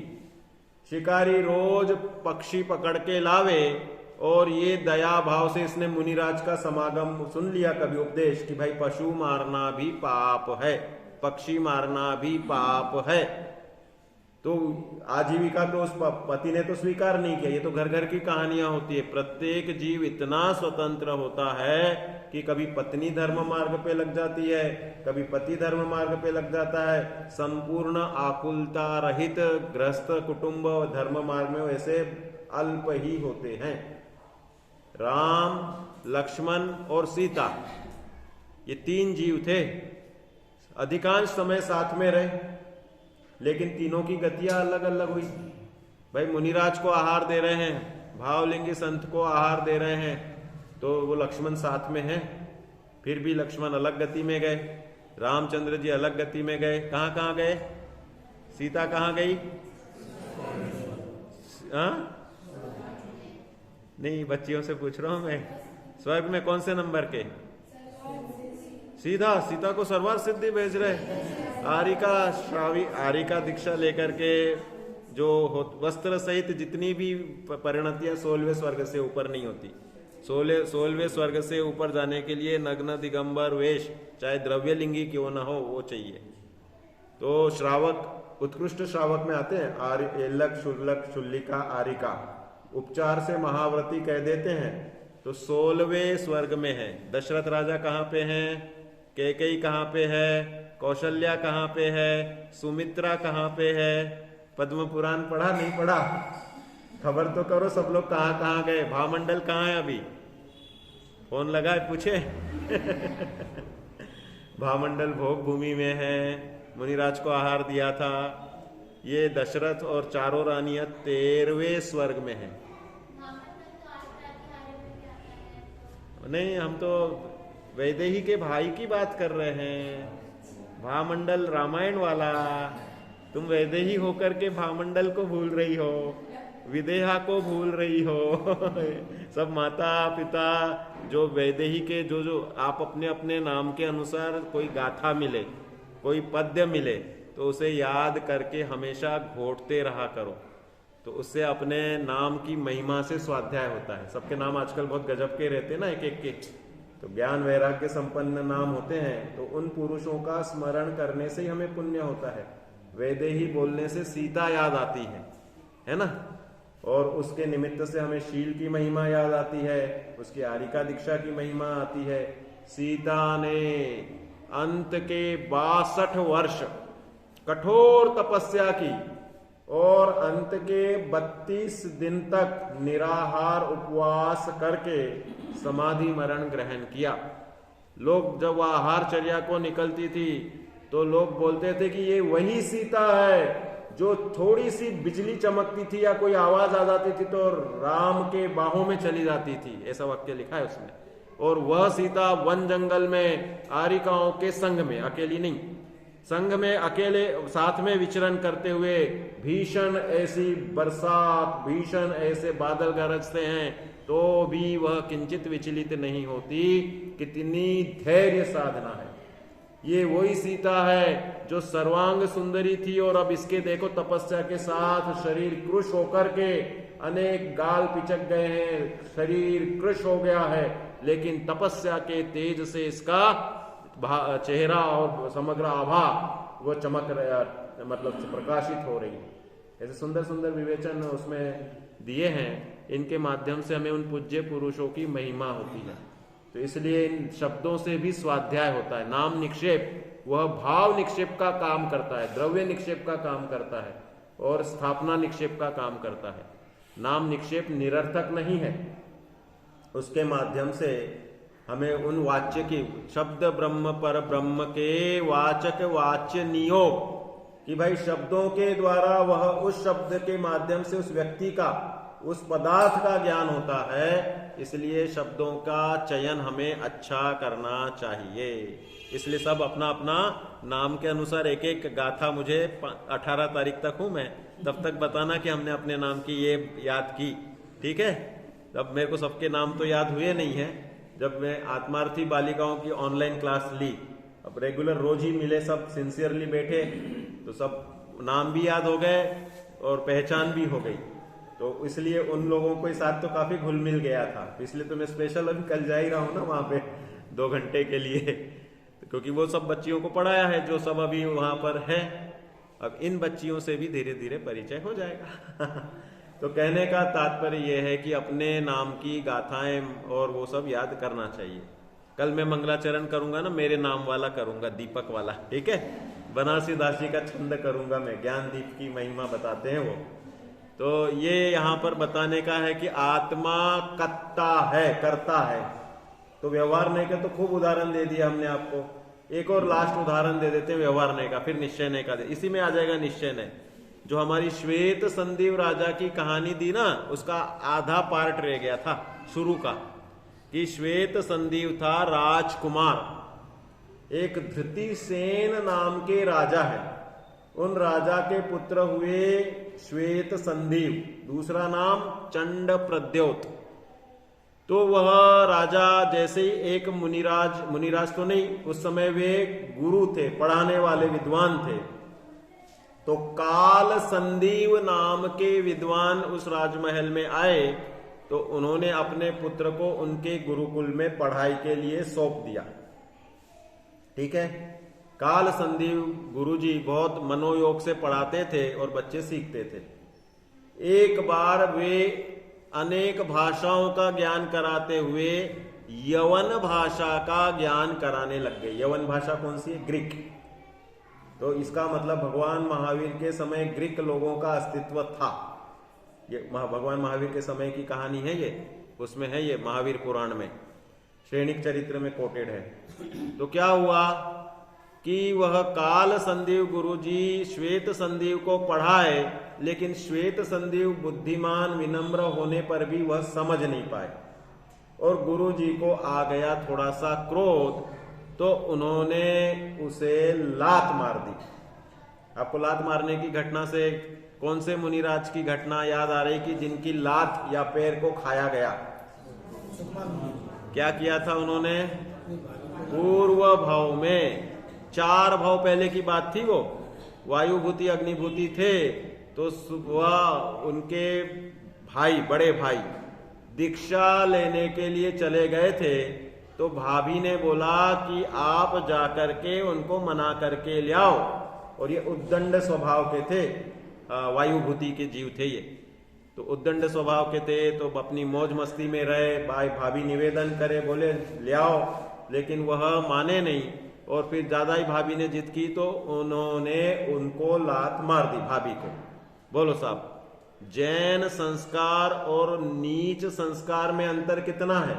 Speaker 1: शिकारी रोज पक्षी पकड़ के लावे, और ये दया भाव से इसने मुनिराज का समागम सुन लिया, कभी उपदेश कि भाई पशु मारना भी पाप है, पक्षी मारना भी पाप है। तो आजीविका तो उस पति ने तो स्वीकार नहीं किया। ये तो घर घर की कहानियां होती है। प्रत्येक जीव इतना स्वतंत्र होता है कि कभी पत्नी धर्म मार्ग पे लग जाती है, कभी पति धर्म मार्ग पे लग जाता है। संपूर्ण आकुलता रहित गृहस्थ कुटुंब धर्म मार्ग में वैसे अल्प ही होते हैं। राम, लक्ष्मण और सीता, ये 3 जीव थे, अधिकांश समय साथ में रहे, लेकिन तीनों की गतियां अलग अलग हुई। भाई मुनिराज को आहार दे रहे हैं, भावलिंगी संत को आहार दे रहे हैं, तो वो लक्ष्मण साथ में है, फिर भी लक्ष्मण अलग गति में गए, रामचंद्र जी अलग गति में गए। कहां कहां गए? सीता कहां गई? नहीं, बच्चियों से पूछ रहा हूं मैं। स्वर्ग में कौन से नंबर के? सीधा सीता को सर्वार सिद्धि भेज रहे। आरिका श्रावी, आरिका दीक्षा लेकर के जो वस्त्र सहित जितनी भी परिणतियां 16वें स्वर्ग से ऊपर नहीं होती। 16वें स्वर्ग से ऊपर जाने के लिए नग्न दिगंबर वेश, चाहे द्रव्यलिंगी क्यों न हो, वो चाहिए। तो श्रावक, उत्कृष्ट श्रावक में आते हैं एलक, शुल्लक, शुल्लिका, आरिका। उपचार से महाव्रती कह देते हैं। तो 16वें स्वर्ग में है। दशरथ राजा कहाँ पे हैं? कैकेयी कहाँ पे है? कौशल्या कहाँ पे है? सुमित्रा कहाँ पे है? पद्म पुराण पढ़ा नहीं पढ़ा? खबर तो करो सब लोग कहाँ कहाँ गए। भामंडल कहाँ है अभी? फोन लगाए पूछे। भामंडल भोग भूमि में है, मुनिराज को आहार दिया था। ये दशरथ और चारों रानियां 13वें स्वर्ग में है। नहीं, हम तो वैदेही के भाई की बात कर रहे हैं। भामंडल रामायण वाला। तुम वैदेही होकर के भामंडल को भूल रही हो, विदेहा को भूल रही हो। सब माता पिता जो वैदेही के जो आप अपने अपने नाम के अनुसार कोई गाथा मिले, कोई पद्य मिले, तो उसे याद करके हमेशा घोटते रहा करो। तो उससे अपने नाम की महिमा से स्वाध्याय होता है। सबके नाम आजकल बहुत गजब के रहते हैं ना, एक एक के। तो ज्ञान वैराग्य संपन्न नाम होते हैं, तो उन पुरुषों का स्मरण करने से ही हमें पुण्य होता है। वैदेही बोलने से सीता याद आती है ना, और उसके निमित्त से हमें शील की महिमा याद आती है, उसकी आरिका दीक्षा की महिमा आती है। सीता ने अंत के 62 वर्ष कठोर तपस्या की और अंत के 32 दिन तक निराहार उपवास करके समाधि मरण ग्रहण किया। लोग जब वह आहारचर्या को निकलती थी तो लोग बोलते थे कि ये वही सीता है जो थोड़ी सी बिजली चमकती थी या कोई आवाज आ जाती थी तो राम के बाहों में चली जाती थी। ऐसा वाक्य लिखा है उसमें। और वह सीता वन जंगल में आरिकाओं के संग में, अकेली नहीं, संग में अकेले साथ में विचरण करते हुए, भीषण ऐसी बरसात, भीषण ऐसे बादल गरजते हैं तो भी वह किंचित विचलित नहीं होती। कितनी धैर्य साधना है। ये वही सीता है जो सर्वांग सुंदरी थी और अब इसके देखो तपस्या के साथ शरीर कृश होकर के अनेक गाल पिचक गए हैं, शरीर कृश हो गया है, लेकिन तपस्या के तेज से इसका चेहरा और समग्र आभा वो चमक रहा, मतलब प्रकाशित हो रही है। ऐसे सुंदर सुंदर विवेचन उसमें दिए हैं। इनके माध्यम से हमें उन पूज्य पुरुषों की महिमा होती है। तो इसलिए इन शब्दों से भी स्वाध्याय होता है। नाम निक्षेप वह भाव निक्षेप का काम करता है, द्रव्य निक्षेप का काम करता है और स्थापना निक्षेप का काम करता है। नाम निक्षेप निरर्थक नहीं है। उसके माध्यम से हमें उन वाच्य की, शब्द ब्रह्म पर ब्रह्म के वाचक वाच्य नियोग, कि भाई शब्दों के द्वारा वह उस शब्द के माध्यम से उस व्यक्ति का, उस पदार्थ का ज्ञान होता है। इसलिए शब्दों का चयन हमें अच्छा करना चाहिए। इसलिए सब अपना अपना नाम के अनुसार एक एक गाथा, मुझे 18 तारीख तक हूं मैं, तब तक बताना कि हमने अपने नाम की ये याद की, ठीक है। अब मेरे को सबके नाम तो याद हुए नहीं है। जब मैं आत्मार्थी बालिकाओं की ऑनलाइन क्लास ली, अब रेगुलर रोज ही मिले, सब सिंसियरली बैठे, तो सब नाम भी याद हो गए और पहचान भी हो गई। तो इसलिए उन लोगों के साथ तो काफी घुल मिल गया था। इसलिए तो मैं स्पेशल अभी कल जा ही रहा हूं ना वहां पे 2 घंटे के लिए, क्योंकि वो सब बच्चियों को पढ़ाया है जो सब अभी वहां पर है। अब इन बच्चियों से भी धीरे धीरे परिचय हो जाएगा। तो कहने का तात्पर्य यह है कि अपने नाम की गाथाएं और वो सब याद करना चाहिए। कल मैं मंगलाचरण करूंगा ना, मेरे नाम वाला करूंगा, दीपक वाला, ठीक है। बनारसी दास जी का छंद करूंगा मैं, ज्ञान दीप की महिमा बताते हैं वो। तो ये यहां पर बताने का है कि आत्मा कत्ता है, करता है। तो व्यवहार नहीं का तो खूब उदाहरण दे दिया हमने आपको। एक और लास्ट उदाहरण दे देते हैं व्यवहार नहीं का, फिर निश्चय नहीं का। इसी में आ जाएगा निश्चय नहीं। जो हमारी श्वेत संदीव राजा की कहानी दी ना, उसका आधा पार्ट रह गया था शुरू का, कि श्वेत संदीव था राजकुमार, एक धृतिसेन नाम के राजा है। उन राजा के पुत्र हुए श्वेत संदीव, दूसरा नाम चंड प्रद्योत। तो वह राजा जैसे ही एक मुनिराज तो नहीं, उस समय वे गुरु थे, पढ़ाने वाले विद्वान थे। तो काल संदीव नाम के विद्वान उस राजमहल में आए, तो उन्होंने अपने पुत्र को उनके गुरुकुल में पढ़ाई के लिए सौंप दिया, ठीक है। काल संदीव गुरुजी बहुत मनोयोग से पढ़ाते थे और बच्चे सीखते थे। एक बार वे अनेक भाषाओं का ज्ञान कराते हुए यवन भाषा का ज्ञान कराने लग गए। यवन भाषा कौन सी है? ग्रीक। तो इसका मतलब भगवान महावीर के समय ग्रीक लोगों का अस्तित्व था। ये भगवान महावीर के समय की कहानी है, ये उसमें है, ये महावीर पुराण में श्रेणिक चरित्र में कोटेड है। तो क्या हुआ कि वह काल संदीव गुरुजी श्वेत संदीव को पढ़ाए, लेकिन श्वेत संदीव बुद्धिमान विनम्र होने पर भी वह समझ नहीं पाए और गुरुजी को आ गया थोड़ा सा क्रोध, तो उन्होंने उसे लात मार दी। आपको लात मारने की घटना से कौन से मुनिराज की घटना याद आ रही कि जिनकी लात या पैर को खाया गया? क्या किया था उन्होंने? पूर्व भाव में, 4 भाव पहले की बात थी, वो वायुभूति अग्निभूति थे। तो वह उनके भाई, बड़े भाई दीक्षा लेने के लिए चले गए थे। तो भाभी ने बोला कि आप जाकर के उनको मना करके ले आओ। और ये उद्दंड स्वभाव के थे, वायुभूति के जीव थे ये। तो उद्दंड स्वभाव के थे, तो अपनी मौज मस्ती में रहे। भाभी निवेदन करे, बोले ले आओ, लेकिन वह माने नहीं। और फिर ज्यादा ही भाभी ने जिद की, तो उन्होंने उनको लात मार दी भाभी को। बोलो साहब, जैन संस्कार और नीच संस्कार में अंतर कितना है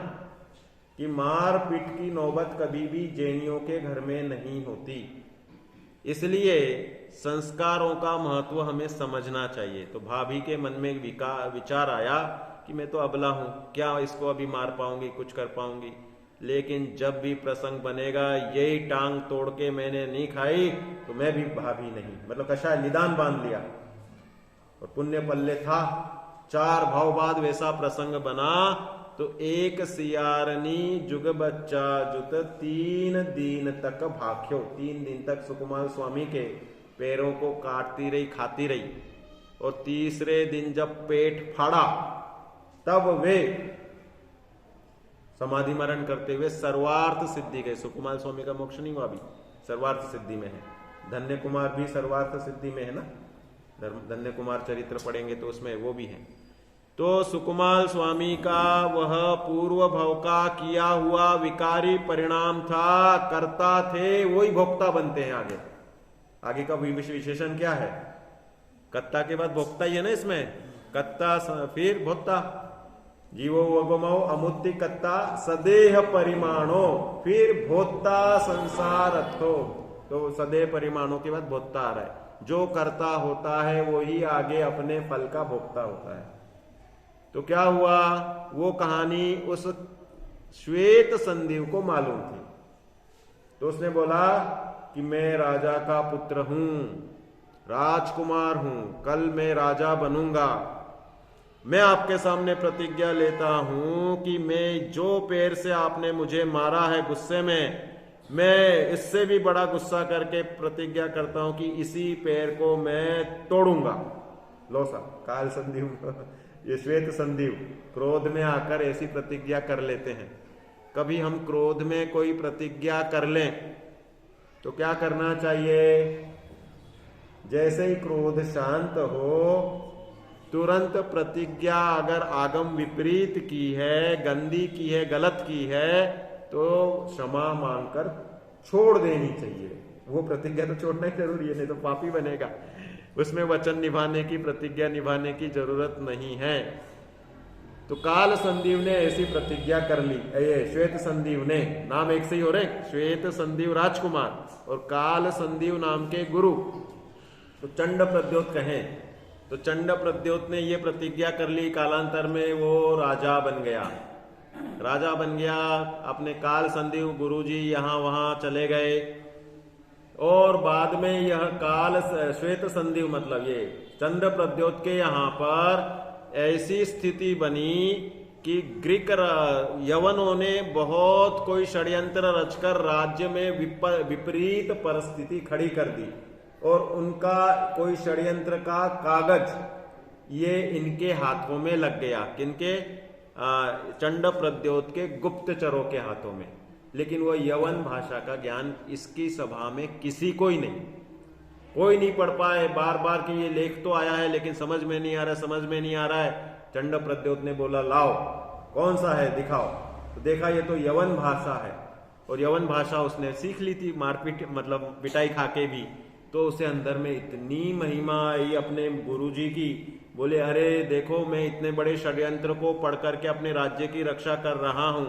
Speaker 1: कि मार पीट की नौबत कभी भी जैनियों के घर में नहीं होती। इसलिए संस्कारों का महत्व हमें समझना चाहिए। तो भाभी के मन में विचार आया कि मैं तो अबला हूं, क्या इसको अभी मार पाऊंगी, कुछ कर पाऊंगी। लेकिन जब भी प्रसंग बनेगा, यही टांग तोड़ के मैंने नहीं खाई तो मैं भी भाभी नहीं, मतलब कशा निदान बांध लिया। और पुण्य पल्ले था, 4 भाव बाद वैसा प्रसंग बना। तो एक सियारनी जुग बच्चा जुत 3 दिन तक भाख्यो, 3 दिन तक सुकुमार स्वामी के पैरों को काटती रही, खाती रही। और तीसरे दिन जब पेट फाड़ा, तब वे समाधि मरण करते हुए सर्वार्थ सिद्धि गए। सुकुमार स्वामी का मोक्ष नहीं हुआ, अभी सर्वार्थ सिद्धि में है। धन्य कुमार भी सर्वार्थ सिद्धि में है ना, धन्य कुमार चरित्र पढ़ेंगे तो उसमें वो भी है। तो सुकुमार स्वामी का वह पूर्व भव का किया हुआ विकारी परिणाम था, कर्ता थे, वही भोक्ता बनते हैं। आगे का विशेषण क्या है? कर्ता के बाद भोक्ता ही है ना इसमें, कर्ता फिर भोक्ता। जीवो वगमो अमुत्ति कर्ता सदेह परिमाणो, फिर भोक्ता संसार अर्थो। तो सदेह परिमाणों के बाद भोक्ता आ रहा है। जो कर्ता होता है वो ही आगे अपने फल का भोक्ता होता है। तो क्या हुआ, वो कहानी उस श्वेत संदीव को मालूम थी। तो उसने बोला कि मैं राजा का पुत्र हूं, राजकुमार हूं, कल मैं राजा बनूंगा। मैं आपके सामने प्रतिज्ञा लेता हूं कि मैं जो पैर से आपने मुझे मारा है गुस्से में, मैं इससे भी बड़ा गुस्सा करके प्रतिज्ञा करता हूं कि इसी पैर को मैं तोड़ूंगा। लो साहब, काल संदीव, ये श्वेत संदीव क्रोध में आकर ऐसी प्रतिज्ञा कर लेते हैं। कभी हम क्रोध में कोई प्रतिज्ञा कर लें तो क्या करना चाहिए? जैसे ही क्रोध शांत हो, तुरंत प्रतिज्ञा अगर आगम विपरीत की है, गंदी की है, गलत की है, तो क्षमा मांगकर छोड़ देनी चाहिए। वो प्रतिज्ञा तो छोड़ना ही जरूरी है, नहीं तो पापी बनेगा। उसमें वचन निभाने की, प्रतिज्ञा निभाने की जरूरत नहीं है। तो काल संदीव ने ऐसी प्रतिज्ञा कर ली। ये श्वेत संदीव ने, नाम एक से ही हो रहे, श्वेत संदीव राजकुमार और काल संदीव नाम के गुरु, तो चंड प्रद्योत कहें। तो चंड प्रद्योत ने ये प्रतिज्ञा कर ली, कालांतर में वो राजा बन गया। राजा बन गया, अपने काल संदीव गुरुजी यहां वहां चले गए, और बाद में यह काल श्वेत संदीव मतलब ये चंद्र प्रद्योत के यहां पर ऐसी स्थिति बनी कि ग्रीक यवनों ने बहुत कोई षड्यंत्र रचकर राज्य में विपरीत परिस्थिति खड़ी कर दी, और उनका कोई षड्यंत्र का कागज ये इनके हाथों में लग गया। किनके? चंड प्रद्योत के गुप्तचरों के हाथों में। लेकिन वो यवन भाषा का ज्ञान इसकी सभा में किसी को ही नहीं, कोई नहीं पढ़ पाए। बार बार कि ये लेख तो आया है लेकिन समझ में नहीं आ रहा, समझ में नहीं आ रहा है। चंड प्रद्योत ने बोला लाओ, कौन सा है दिखाओ। तो देखा ये तो यवन भाषा है, और यवन भाषा उसने सीख ली थी, मारपीट मतलब पिटाई खा के भी। तो उसे अंदर में इतनी महिमा आई अपने गुरुजी की, बोले अरे देखो मैं इतने बड़े षड्यंत्र को पढ़ करके अपने राज्य की रक्षा कर रहा हूं,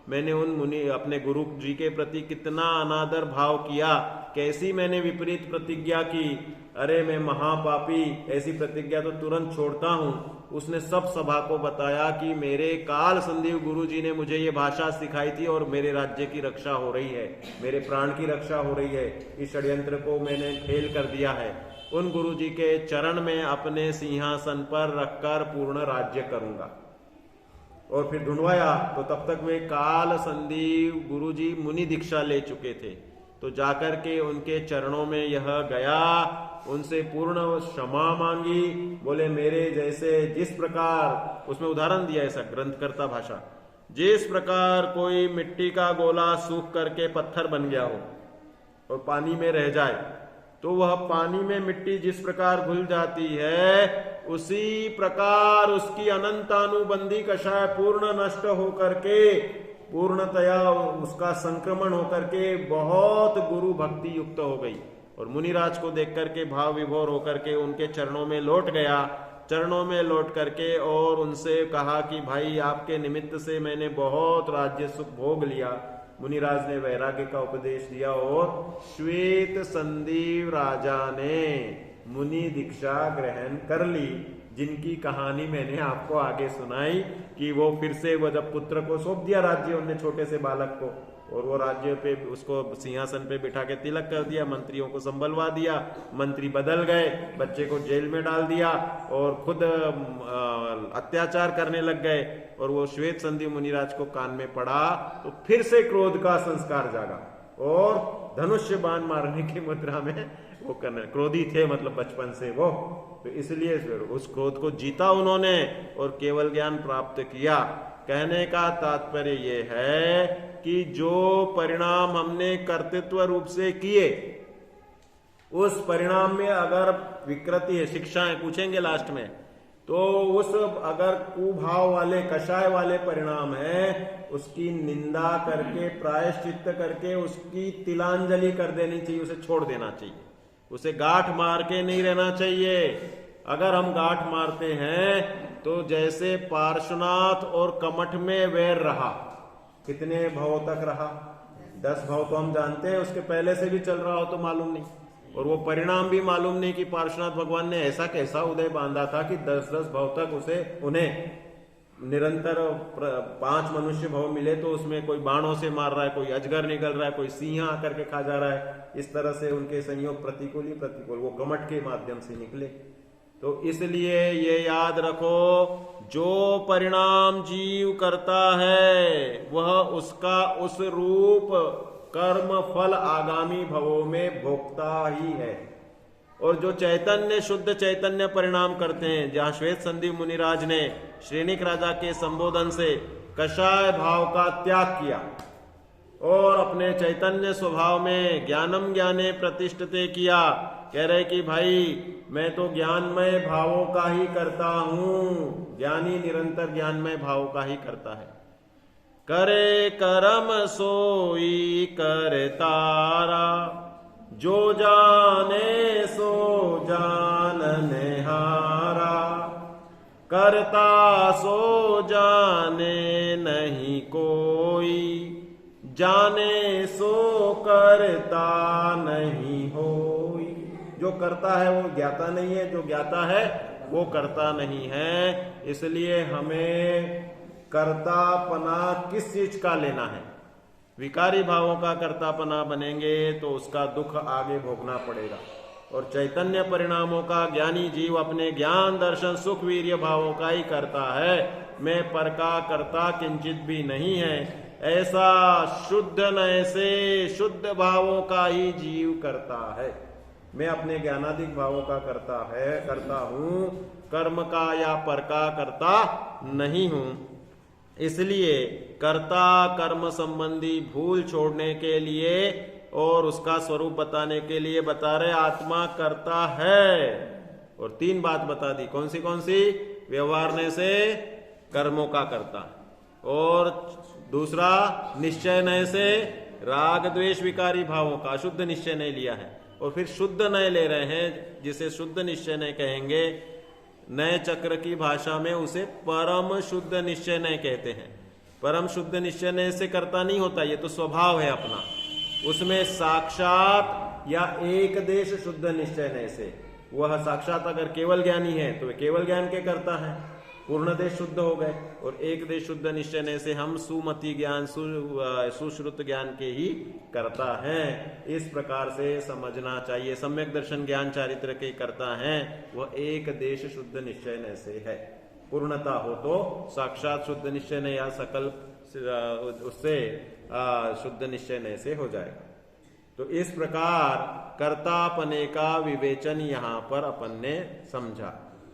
Speaker 1: मैंने उन मुनि अपने गुरु जी के प्रति कितना अनादर भाव किया, कैसी मैंने विपरीत प्रतिज्ञा की, अरे मैं महापापी, ऐसी प्रतिज्ञा तो तुरंत छोड़ता हूं। उसने सब सभा को बताया कि मेरे काल संदीव गुरु जी ने मुझे ये भाषा सिखाई थी और मेरे राज्य की रक्षा हो रही है, मेरे प्राण की रक्षा हो रही है, इस षड्यंत्र को मैंने फेल कर दिया है। उन गुरु जी के चरण में अपने सिंहासन पर रखकर पूर्ण राज्य करूंगा। और फिर ढूंढवाया तो तब तक वे काल संदीव गुरुजी मुनि दीक्षा ले चुके थे। तो जाकर के उनके चरणों में यह गया, उनसे पूर्ण क्षमा मांगी। बोले मेरे जैसे जिस प्रकार, उसमें उदाहरण दिया ऐसा ग्रंथकर्ता भाषा, जिस प्रकार कोई मिट्टी का गोला सूख करके पत्थर बन गया हो और पानी में रह जाए, तो वह पानी में मिट्टी जिस प्रकार घुल जाती है, उसी प्रकार उसकी अनंतानुबंधी कषाय पूर्ण नष्ट होकर के, पूर्णतया उसका संक्रमण होकर के बहुत गुरु भक्ति युक्त हो गई। और मुनिराज को देख करके भाव विभोर होकर के उनके चरणों में लौट गया, चरणों में लौट करके और उनसे कहा कि भाई आपके निमित्त से मैंने बहुत राज्य सुख भोग लिया। मुनिराज ने वैराग्य का उपदेश दिया और श्वेत संदीव राजा ने मुनि दीक्षा ग्रहण कर ली, जिनकी कहानी मैंने आपको आगे सुनाई कि वो फिर से वो जब पुत्र को सौंप दिया राज्य उनने, छोटे से बालक को, और वो राज्य पे उसको सिंहासन पे बिठा के तिलक कर दिया, मंत्रियों को संभलवा दिया, मंत्री बदल गए, बच्चे को जेल में डाल दिया और खुद अत्याचार करने लग गए। और वो श्वेत संदीव मुनिराज को कान में पड़ा तो फिर से क्रोध का संस्कार जागा और धनुष्य बाण मारने की मुद्रा में वो करने, क्रोधी थे मतलब बचपन से वो, तो इसलिए उस क्रोध को जीता उन्होंने और केवल ज्ञान प्राप्त किया। कहने का तात्पर्य ये है कि जो परिणाम हमने कर्तृत्व रूप से किए, उस परिणाम में अगर विकृति है, शिक्षाएं पूछेंगे लास्ट में, तो उस अगर कुभाव वाले कषाय वाले परिणाम है, उसकी निंदा करके प्रायश्चित्त करके उसकी तिलांजलि कर देनी चाहिए, उसे छोड़ देना चाहिए, उसे गांठ मार के नहीं रहना चाहिए। अगर हम गांठ मारते हैं तो जैसे पार्श्वनाथ और कमठ में वैर रहा, कितने भाव तक रहा, 10 भाव तो हम जानते हैं, उसके पहले से भी चल रहा हो तो मालूम नहीं, और वो परिणाम भी मालूम नहीं कि पार्श्वनाथ भगवान ने ऐसा कैसा उदय बांधा था कि 10-10 भाव तक उन्हें निरंतर 5 मनुष्य भाव मिले, तो उसमें कोई बाणों से मार रहा है, कोई अजगर निकल रहा है, कोई सिंह आकर के खा जा रहा है, इस तरह से उनके संयोग प्रतिकूल ही प्रतिकूल वो कमठ के माध्यम से निकले। तो इसलिए ये याद रखो, जो परिणाम जीव करता है वह उसका उस रूप कर्म फल आगामी भवों में भोगता ही है। और जो चैतन्य शुद्ध चैतन्य परिणाम करते हैं, जहां श्वेत संदीव मुनिराज ने श्रेणिक राजा के संबोधन से कषाय भाव का त्याग किया और अपने चैतन्य स्वभाव में ज्ञानम ज्ञाने प्रतिष्ठते किया, कह रहे कि भाई मैं तो ज्ञानमय भावों का ही करता हूं। ज्ञानी निरंतर ज्ञानमय भावों का ही करता है। करे कर्म सोई करतारा, जो जाने सो जानने हारा। करता सो जाने नहीं कोई, जाने सो करता नहीं होई। जो करता है वो ज्ञाता नहीं है, जो ज्ञाता है वो करता नहीं है। इसलिए हमें कर्तापना किस चीज का लेना है? विकारी भावों का कर्तापना बनेंगे तो उसका दुख आगे भोगना पड़ेगा। और चैतन्य परिणामों का ज्ञानी जीव अपने ज्ञान दर्शन सुख वीर्य भावों का ही करता है। मैं पर का करता किंचित भी नहीं है। ऐसा शुद्ध नय से शुद्ध भावों का ही जीव करता है। मैं अपने ज्ञानाधिक भावों का करता हूं, कर्म का या पर का करता नहीं हूं। इसलिए कर्ता कर्म संबंधी भूल छोड़ने के लिए और उसका स्वरूप बताने के लिए बता रहे आत्मा करता है। और 3 बात बता दी। कौन सी? व्यवहारने से कर्मों का करता, और दूसरा निश्चय नय से राग द्वेष विकारी भावों का शुद्ध निश्चय नहीं लिया है, और फिर शुद्ध नय ले रहे हैं जिसे शुद्ध निश्चय नय कहेंगे। नए चक्र की भाषा में उसे परम शुद्ध निश्चय नय कहते हैं। परम शुद्ध निश्चय नय से करता नहीं होता, ये तो स्वभाव है अपना। उसमें साक्षात या एक देश शुद्ध निश्चय नय से, वह साक्षात अगर केवल ज्ञानी है तो वे केवल ज्ञान के करता है, पूर्ण देश शुद्ध हो गए। और एक देश शुद्ध निश्चय नय से हम सुमति ज्ञान सुश्रुत ज्ञान के ही करता है। इस प्रकार से समझना चाहिए। सम्यक दर्शन ज्ञान चारित्र के करता है, वह एक देश शुद्ध निश्चय नय से है। पूर्णता हो तो साक्षात शुद्ध निश्चय नय या सकल उससे शुद्ध निश्चय नय से हो जाएगा। तो इस प्रकार कर्तापने का विवेचन यहां पर अपन ने समझा।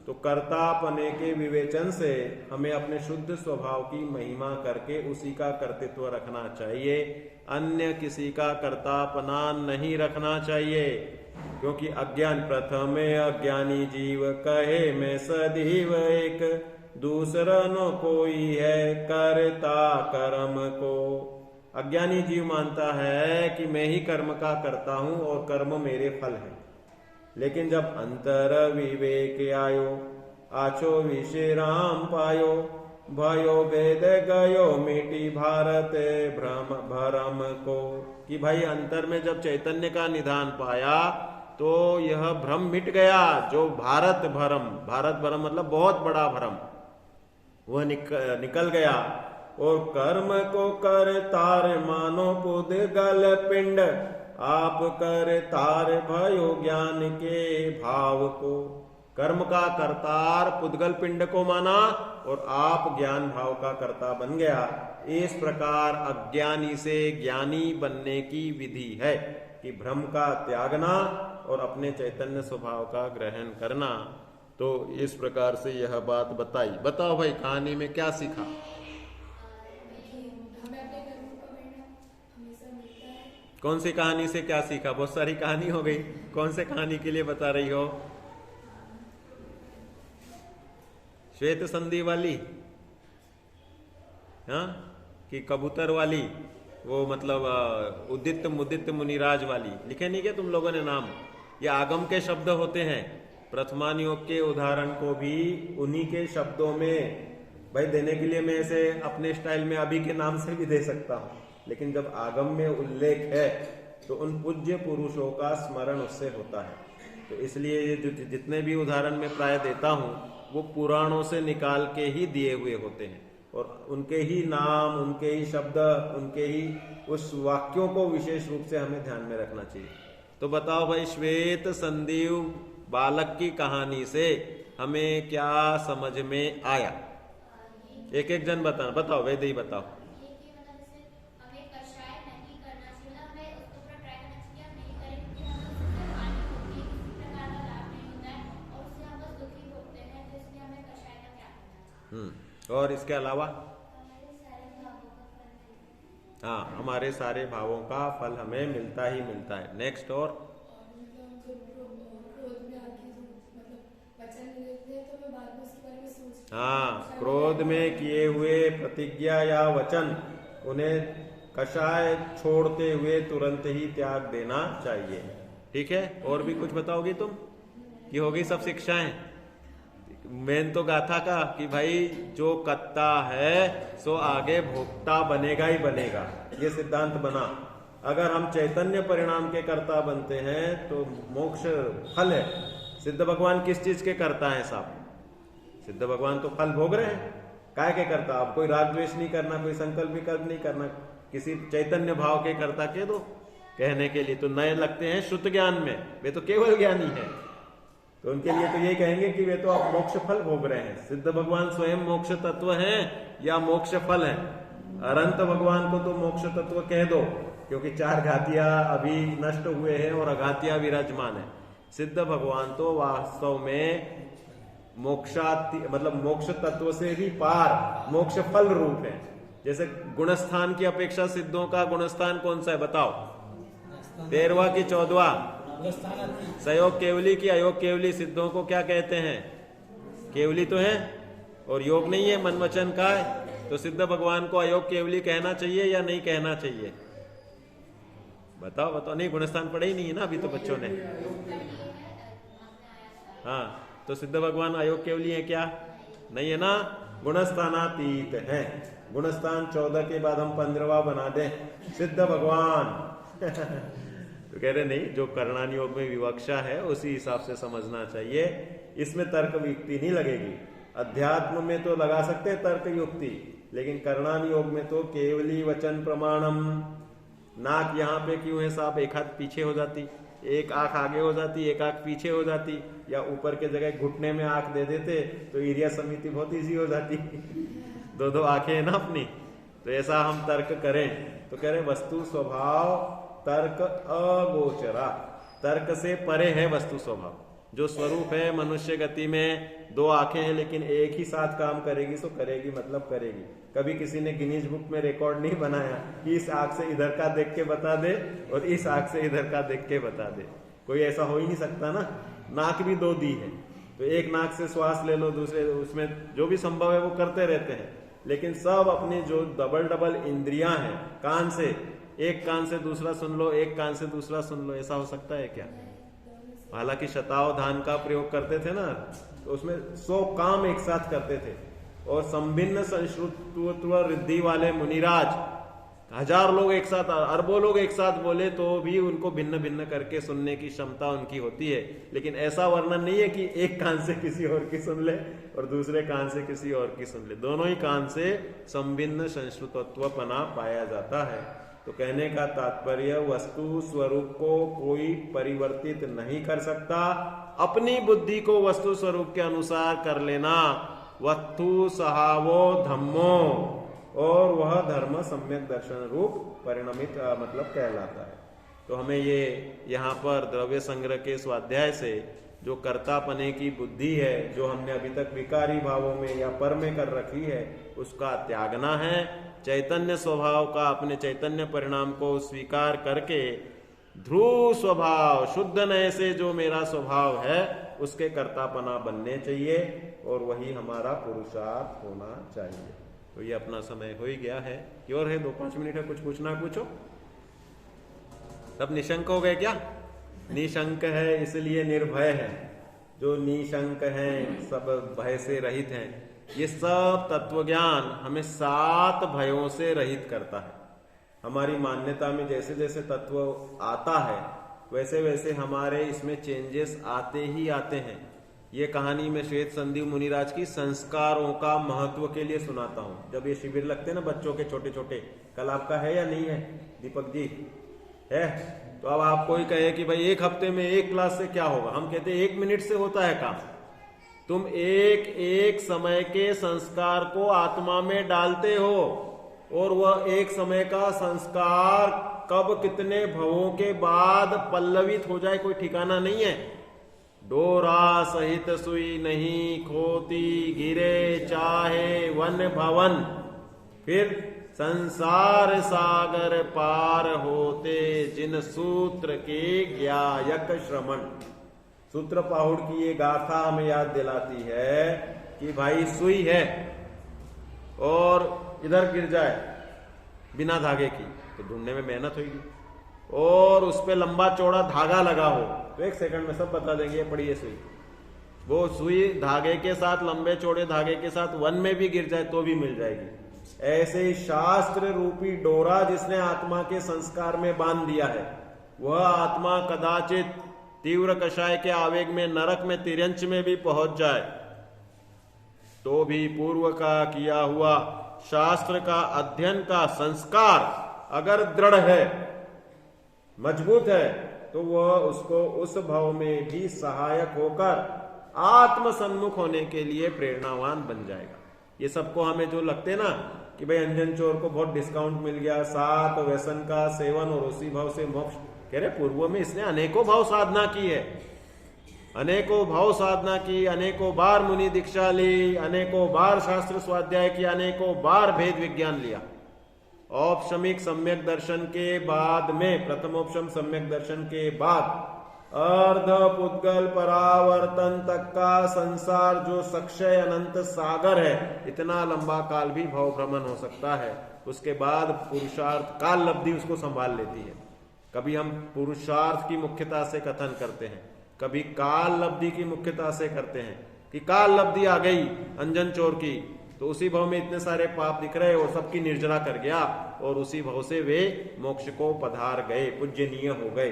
Speaker 1: तो कर्तापने के विवेचन से हमें अपने शुद्ध स्वभाव की महिमा करके उसी का कर्तृत्व रखना चाहिए, अन्य किसी का कर्तापना नहीं रखना चाहिए। क्योंकि अज्ञान प्रथमे अज्ञानी जीव कहे मैं सदैव एक, दूसरा न कोई है करता कर्म को। अज्ञानी जीव मानता है कि मैं ही कर्म का करता हूं और कर्म मेरे फल है। लेकिन जब अंतर विवेक आयो, आछो विश्राम पायो, भयो भेद गयो मिटी भारत भ्रम भरम को। कि भाई अंतर में जब चैतन्य का निधान पाया तो यह भ्रम मिट गया, जो भारत भरम मतलब बहुत बड़ा भ्रम, वह निकल गया। और कर्म को कर तार मानो पुद्गल पिंड, आप कर तार भयो ज्ञान के भाव को। कर्म का करतार पुद्गल पिंड को माना और आप ज्ञान भाव का कर्ता बन गया। इस प्रकार अज्ञानी से ज्ञानी बनने की विधि है कि भ्रम का त्यागना और अपने चैतन्य स्वभाव का ग्रहण करना। तो इस प्रकार से यह बात बताई। बताओ भाई कहानी में क्या सीखा? कौन सी कहानी से क्या सीखा? बहुत सारी कहानी हो गई, कौन से कहानी के लिए बता रही हो? श्वेत संधि वाली, हाँ, कि कबूतर वाली, वो मतलब उदित मुदित मुनिराज वाली? लिखे नहीं क्या तुम लोगों ने नाम? ये आगम के शब्द होते हैं। प्रथमान योग के उदाहरण को भी उन्हीं के शब्दों में भाई देने के लिए मैं ऐसे अपने स्टाइल में अभी के नाम से भी दे सकता हूं, लेकिन जब आगम में उल्लेख है तो उन पूज्य पुरुषों का स्मरण उससे होता है। तो इसलिए ये जितने भी उदाहरण मैं प्राय देता हूं वो पुराणों से निकाल के ही दिए हुए होते हैं, और उनके ही नाम, उनके ही शब्द, उनके ही उस वाक्यों को विशेष रूप से हमें ध्यान में रखना चाहिए। तो बताओ भाई, श्वेत संदीव बालक की कहानी से हमें क्या समझ में आया? एक एक जन बताओ वैद्य बताओ। और इसके अलावा हाँ, हमारे सारे भावों का फल हमें मिलता ही मिलता है। नेक्स्ट, और हाँ, क्रोध में किए हुए प्रतिज्ञा या वचन उन्हें कषाय छोड़ते हुए तुरंत ही त्याग देना चाहिए। ठीक है, और भी कुछ बताओगी तुम? ये होगी सब शिक्षाएं। मेन तो गाथा का कि भाई जो करता है सो आगे भोक्ता बनेगा ही बनेगा, ये सिद्धांत बना। अगर हम चैतन्य परिणाम के कर्ता बनते हैं तो मोक्ष फल है। सिद्ध भगवान किस चीज के करता है साहब? सिद्ध भगवान तो फल भोग रहे हैं। काय के करता? आप कोई राग द्वेष नहीं करना, कोई संकल्प विकल्प नहीं करना, किसी चैतन्य भाव के करता के दो कहने के लिए तो नए लगते हैं शुद्ध ज्ञान में, वे तो केवल ज्ञानी है, तो उनके लिए तो ये कहेंगे कि वे तो आप मोक्ष फल भोग रहे हैं। सिद्ध भगवान स्वयं मोक्ष तत्व हैं या मोक्ष फल है? अनंत भगवान को तो मोक्ष तत्व कह दो, क्योंकि 4 घातियां अभी नष्ट हुए हैं और अघातियां विराजमान है। सिद्ध भगवान तो वास्तव में मतलब मोक्ष तत्व से भी पार मोक्ष फल रूप है। जैसे गुणस्थान की अपेक्षा सिद्धों का गुणस्थान कौन सा है बताओ? 13वां कि 14वां? सहयोग केवली की अयोग केवली। सिद्धों को क्या कहते हैं? केवली तो है और योग नहीं है, मन वचन का है। तो सिद्ध भगवान को अयोग केवली कहना चाहिए या नहीं कहना चाहिए? बताओ बताओ। नहीं, गुणस्थान पढ़े ही नहीं है ना अभी तो बच्चों ने। हाँ, तो सिद्ध भगवान अयोग केवली है क्या? नहीं है ना, गुणस्थानातीत है। गुणस्थान 14 के बाद हम 15वां बना दें सिद्ध भगवान। तो कह रहे नहीं, जो करणानि योग में विवक्षा है उसी हिसाब से समझना चाहिए, इसमें तर्क युक्ति नहीं लगेगी। अध्यात्म में तो लगा सकते हैं तर्क युक्ति, लेकिन करणानि योग में तो केवली वचन प्रमाणम। नाक यहाँ पे क्यों है साहब? एक हाथ पीछे हो जाती, एक आंख आगे हो जाती, एक आंख पीछे हो जाती, या ऊपर के जगह घुटने में आंख दे देते तो एरिया समिति बहुत ईजी हो जाती। 2-2 आंखें है ना अपनी। तो ऐसा हम तर्क करें तो कह रहे वस्तु स्वभाव तर्क अगोचरा, तर्क से परे है वस्तु स्वभाव। जो स्वरूप है मनुष्य गति में 2 आंखें हैं लेकिन एक ही साथ काम करेगी सो करेगी, मतलब करेगी। कभी किसी ने गिनीज बुक में रिकॉर्ड नहीं बनाया कि इस आंख से इधर का देख के बता दे और इस आंख से इधर का देख के बता दे। कोई ऐसा हो ही नहीं सकता ना। नाक भी 2 दी है, तो एक नाक से श्वास ले लो, दूसरे उसमें जो भी संभव है वो करते रहते हैं। लेकिन सब अपनी जो डबल इंद्रियां हैं, कान से एक कान से दूसरा सुन लो, एक कान से दूसरा सुन लो, ऐसा हो सकता है क्या? हालांकि शतावधान का प्रयोग करते थे ना, तो उसमें 100 काम एक साथ करते थे। और संभिन्न संश्रुतत्व रिद्धि वाले मुनिराज 1000 लोग एक साथ, अरबों लोग एक साथ बोले तो भी उनको भिन्न भिन्न करके सुनने की क्षमता उनकी होती है। लेकिन ऐसा वर्णन नहीं है कि एक कान से किसी और की सुन ले और दूसरे कान से किसी और की सुन ले। दोनों ही कान से संभिन्न संश्रुतत्वपना पाया जाता है। तो कहने का तात्पर्य वस्तु स्वरूप को कोई परिवर्तित नहीं कर सकता, अपनी बुद्धि को वस्तु स्वरूप के अनुसार कर लेना। वस्तु सहावो धम्मो, और वह धर्म सम्यक दर्शन रूप परिणमित मतलब कहलाता है। तो हमें ये यहाँ पर द्रव्य संग्रह के स्वाध्याय से जो कर्तापने की बुद्धि है, जो हमने अभी तक विकारी भावों में या पर में कर रखी है, उसका त्यागना है। चैतन्य स्वभाव का, अपने चैतन्य परिणाम को स्वीकार करके ध्रुव स्वभाव, शुद्ध नय से जो मेरा स्वभाव है उसके कर्तापना बनने चाहिए, और वही हमारा पुरुषार्थ होना चाहिए। तो ये अपना समय हो ही गया है। क्यों है 2-5 मिनट है, कुछ पूछना पूछो। सब निशंक हो गए क्या? निशंक है इसलिए निर्भय है। जो निशंक हैं, सब भय से रहित हैं। ये सब तत्वज्ञान हमें 7 भयों से रहित करता है। हमारी मान्यता में जैसे जैसे तत्व आता है वैसे वैसे हमारे इसमें चेंजेस आते ही आते हैं। ये कहानी में श्वेत संदीप मुनिराज की संस्कारों का महत्व के लिए सुनाता हूं। जब ये शिविर लगते हैं ना बच्चों के छोटे छोटे, कल आपका है या नहीं है दीपक जी? है। तो अब आपको ही कहे कि भाई 1 हफ्ते में 1 क्लास से क्या होगा? हम कहते हैं 1 मिनट से होता है काम। तुम एक समय के संस्कार को आत्मा में डालते हो, और वह एक समय का संस्कार कब कितने भवों के बाद पल्लवित हो जाए कोई ठिकाना नहीं है। डोरा सहित सुई नहीं खोती, गिरे चाहे वन भवन, फिर संसार सागर पार होते जिन सूत्र के ज्ञायक श्रमण। सूत्र पाहुड़ की ये गाथा हमें याद दिलाती है कि भाई सुई है और इधर गिर जाए बिना धागे की तो ढूंढने में मेहनत होगी, और उस पे लंबा चौड़ा धागा लगा हो तो 1 सेकंड में सब बता देंगे पड़ी सुई। वो सुई धागे के साथ, लंबे चौड़े धागे के साथ वन में भी गिर जाए तो भी मिल जाएगी। ऐसे ही शास्त्र रूपी डोरा जिसने आत्मा के संस्कार में बांध दिया है, वह आत्मा कदाचित तीव्र कषाय के आवेग में नरक में तिर्यंच में भी पहुंच जाए तो भी पूर्व का किया हुआ शास्त्र का अध्ययन का संस्कार अगर दृढ़ है, मजबूत है, तो वह उसको उस भाव में भी सहायक होकर आत्म सन्मुख होने के लिए प्रेरणावान बन जाएगा। ये सबको हमें जो लगते ना कि भाई अंजन चोर को बहुत डिस्काउंट मिल गया, 7 व्यसन का सेवन और उसी भाव से मोक्ष, कह रहे पूर्व में इसने अनेकों भाव साधना की है, अनेकों भाव साधना की, अनेकों बार मुनि दीक्षा ली, अनेकों बार शास्त्र स्वाध्याय किया, अनेकों बार भेद विज्ञान लिया। औपशमिक सम्यक दर्शन के बाद में, प्रथमोपशम सम्यक दर्शन के बाद अर्ध पुद्गल परावर्तन तक का संसार जो सक्षय अनंत सागर है, इतना लंबा काल भी भाव भ्रमण हो सकता है। उसके बाद पुरुषार्थ काल लब्धि उसको संभाल लेती है। कभी हम पुरुषार्थ की मुख्यता से कथन करते हैं, कभी काल लब्धि की मुख्यता से करते हैं कि काल लब्धि आ गई अंजन चोर की तो उसी भाव में इतने सारे पाप दिख रहे और सबकी निर्जरा कर गया और उसी भाव से वे मोक्ष को पधार गए, पूजनीय हो गए।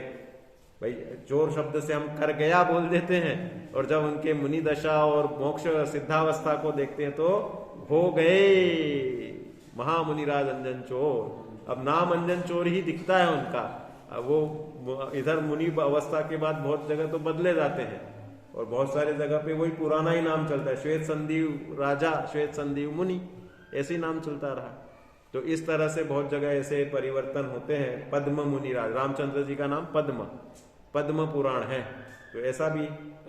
Speaker 1: भाई चोर शब्द से हम कर गया बोल देते हैं और जब उनके मुनि दशा और मोक्ष सिद्धावस्था को देखते हैं तो हो गए महामुनिराज अंजन चोर। अब नाम अंजन चोर ही दिखता है उनका, वो इधर मुनि अवस्था के बाद बहुत जगह तो बदले जाते हैं और बहुत सारे जगह पे वही पुराना ही नाम चलता है, श्वेत संदीव राजा, श्वेत संदीव मुनि, ऐसे ही नाम चलता रहा। तो इस तरह से बहुत जगह ऐसे परिवर्तन होते हैं। पद्म मुनिराज, रामचंद्र जी का नाम पद्म, पद्म पुराण है तो ऐसा भी,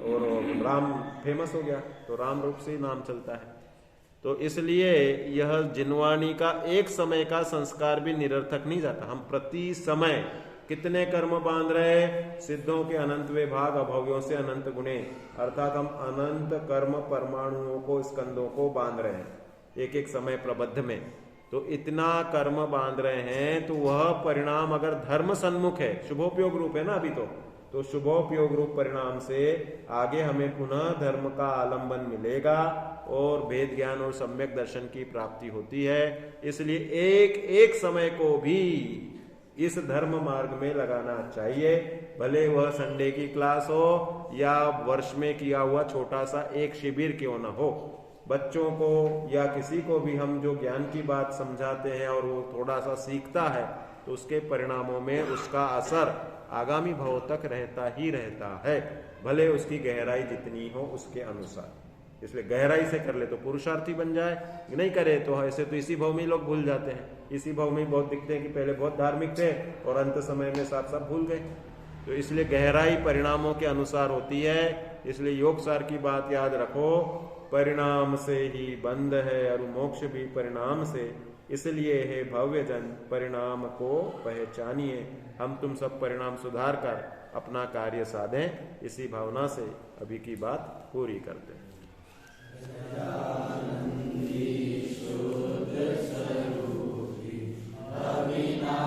Speaker 1: और राम फेमस हो गया तो राम रूप से ही नाम चलता है। तो इसलिए यह जिनवाणी का एक समय का संस्कार भी निरर्थक नहीं जाता। हम प्रति समय कितने कर्म बांध रहे, सिद्धों के अनंत वे भाग, अभव्यों से अनंत गुणे, अर्थात हम अनंत कर्म परमाणुओं को, स्कंदों को बांध रहे हैं एक एक समय प्रबद्ध में। तो इतना कर्म बांध रहे हैं तो वह परिणाम अगर धर्म सन्मुख है, शुभोपयोग रूप है ना अभी तो शुभोपयोग रूप परिणाम से आगे हमें पुनः धर्म का आलंबन मिलेगा और भेद ज्ञान और सम्यक दर्शन की प्राप्ति होती है। इसलिए एक एक समय को भी इस धर्म मार्ग में लगाना चाहिए, भले वह संडे की क्लास हो या वर्ष में किया हुआ छोटा सा एक शिविर क्यों न हो। बच्चों को या किसी को भी हम जो ज्ञान की बात समझाते हैं और वो थोड़ा सा सीखता है तो उसके परिणामों में उसका असर आगामी भाव तक रहता ही रहता है, भले उसकी गहराई जितनी हो उसके अनुसार। इसलिए गहराई से कर ले तो पुरुषार्थी बन जाए, नहीं करे तो ऐसे तो इसी भाव में लोग भूल जाते हैं, इसी भाव में बहुत दिखते हैं कि पहले बहुत धार्मिक थे और अंत समय में साथ साथ भूल गए। तो इसलिए गहराई परिणामों के अनुसार होती है। इसलिए योग सार की बात याद रखो, परिणाम से ही बंध है और मोक्ष भी परिणाम से। इसलिए हे भव्य जन परिणाम को पहचानिए। हम तुम सब परिणाम सुधार कर अपना कार्य साधें, इसी भावना से अभी की बात पूरी करते हैं।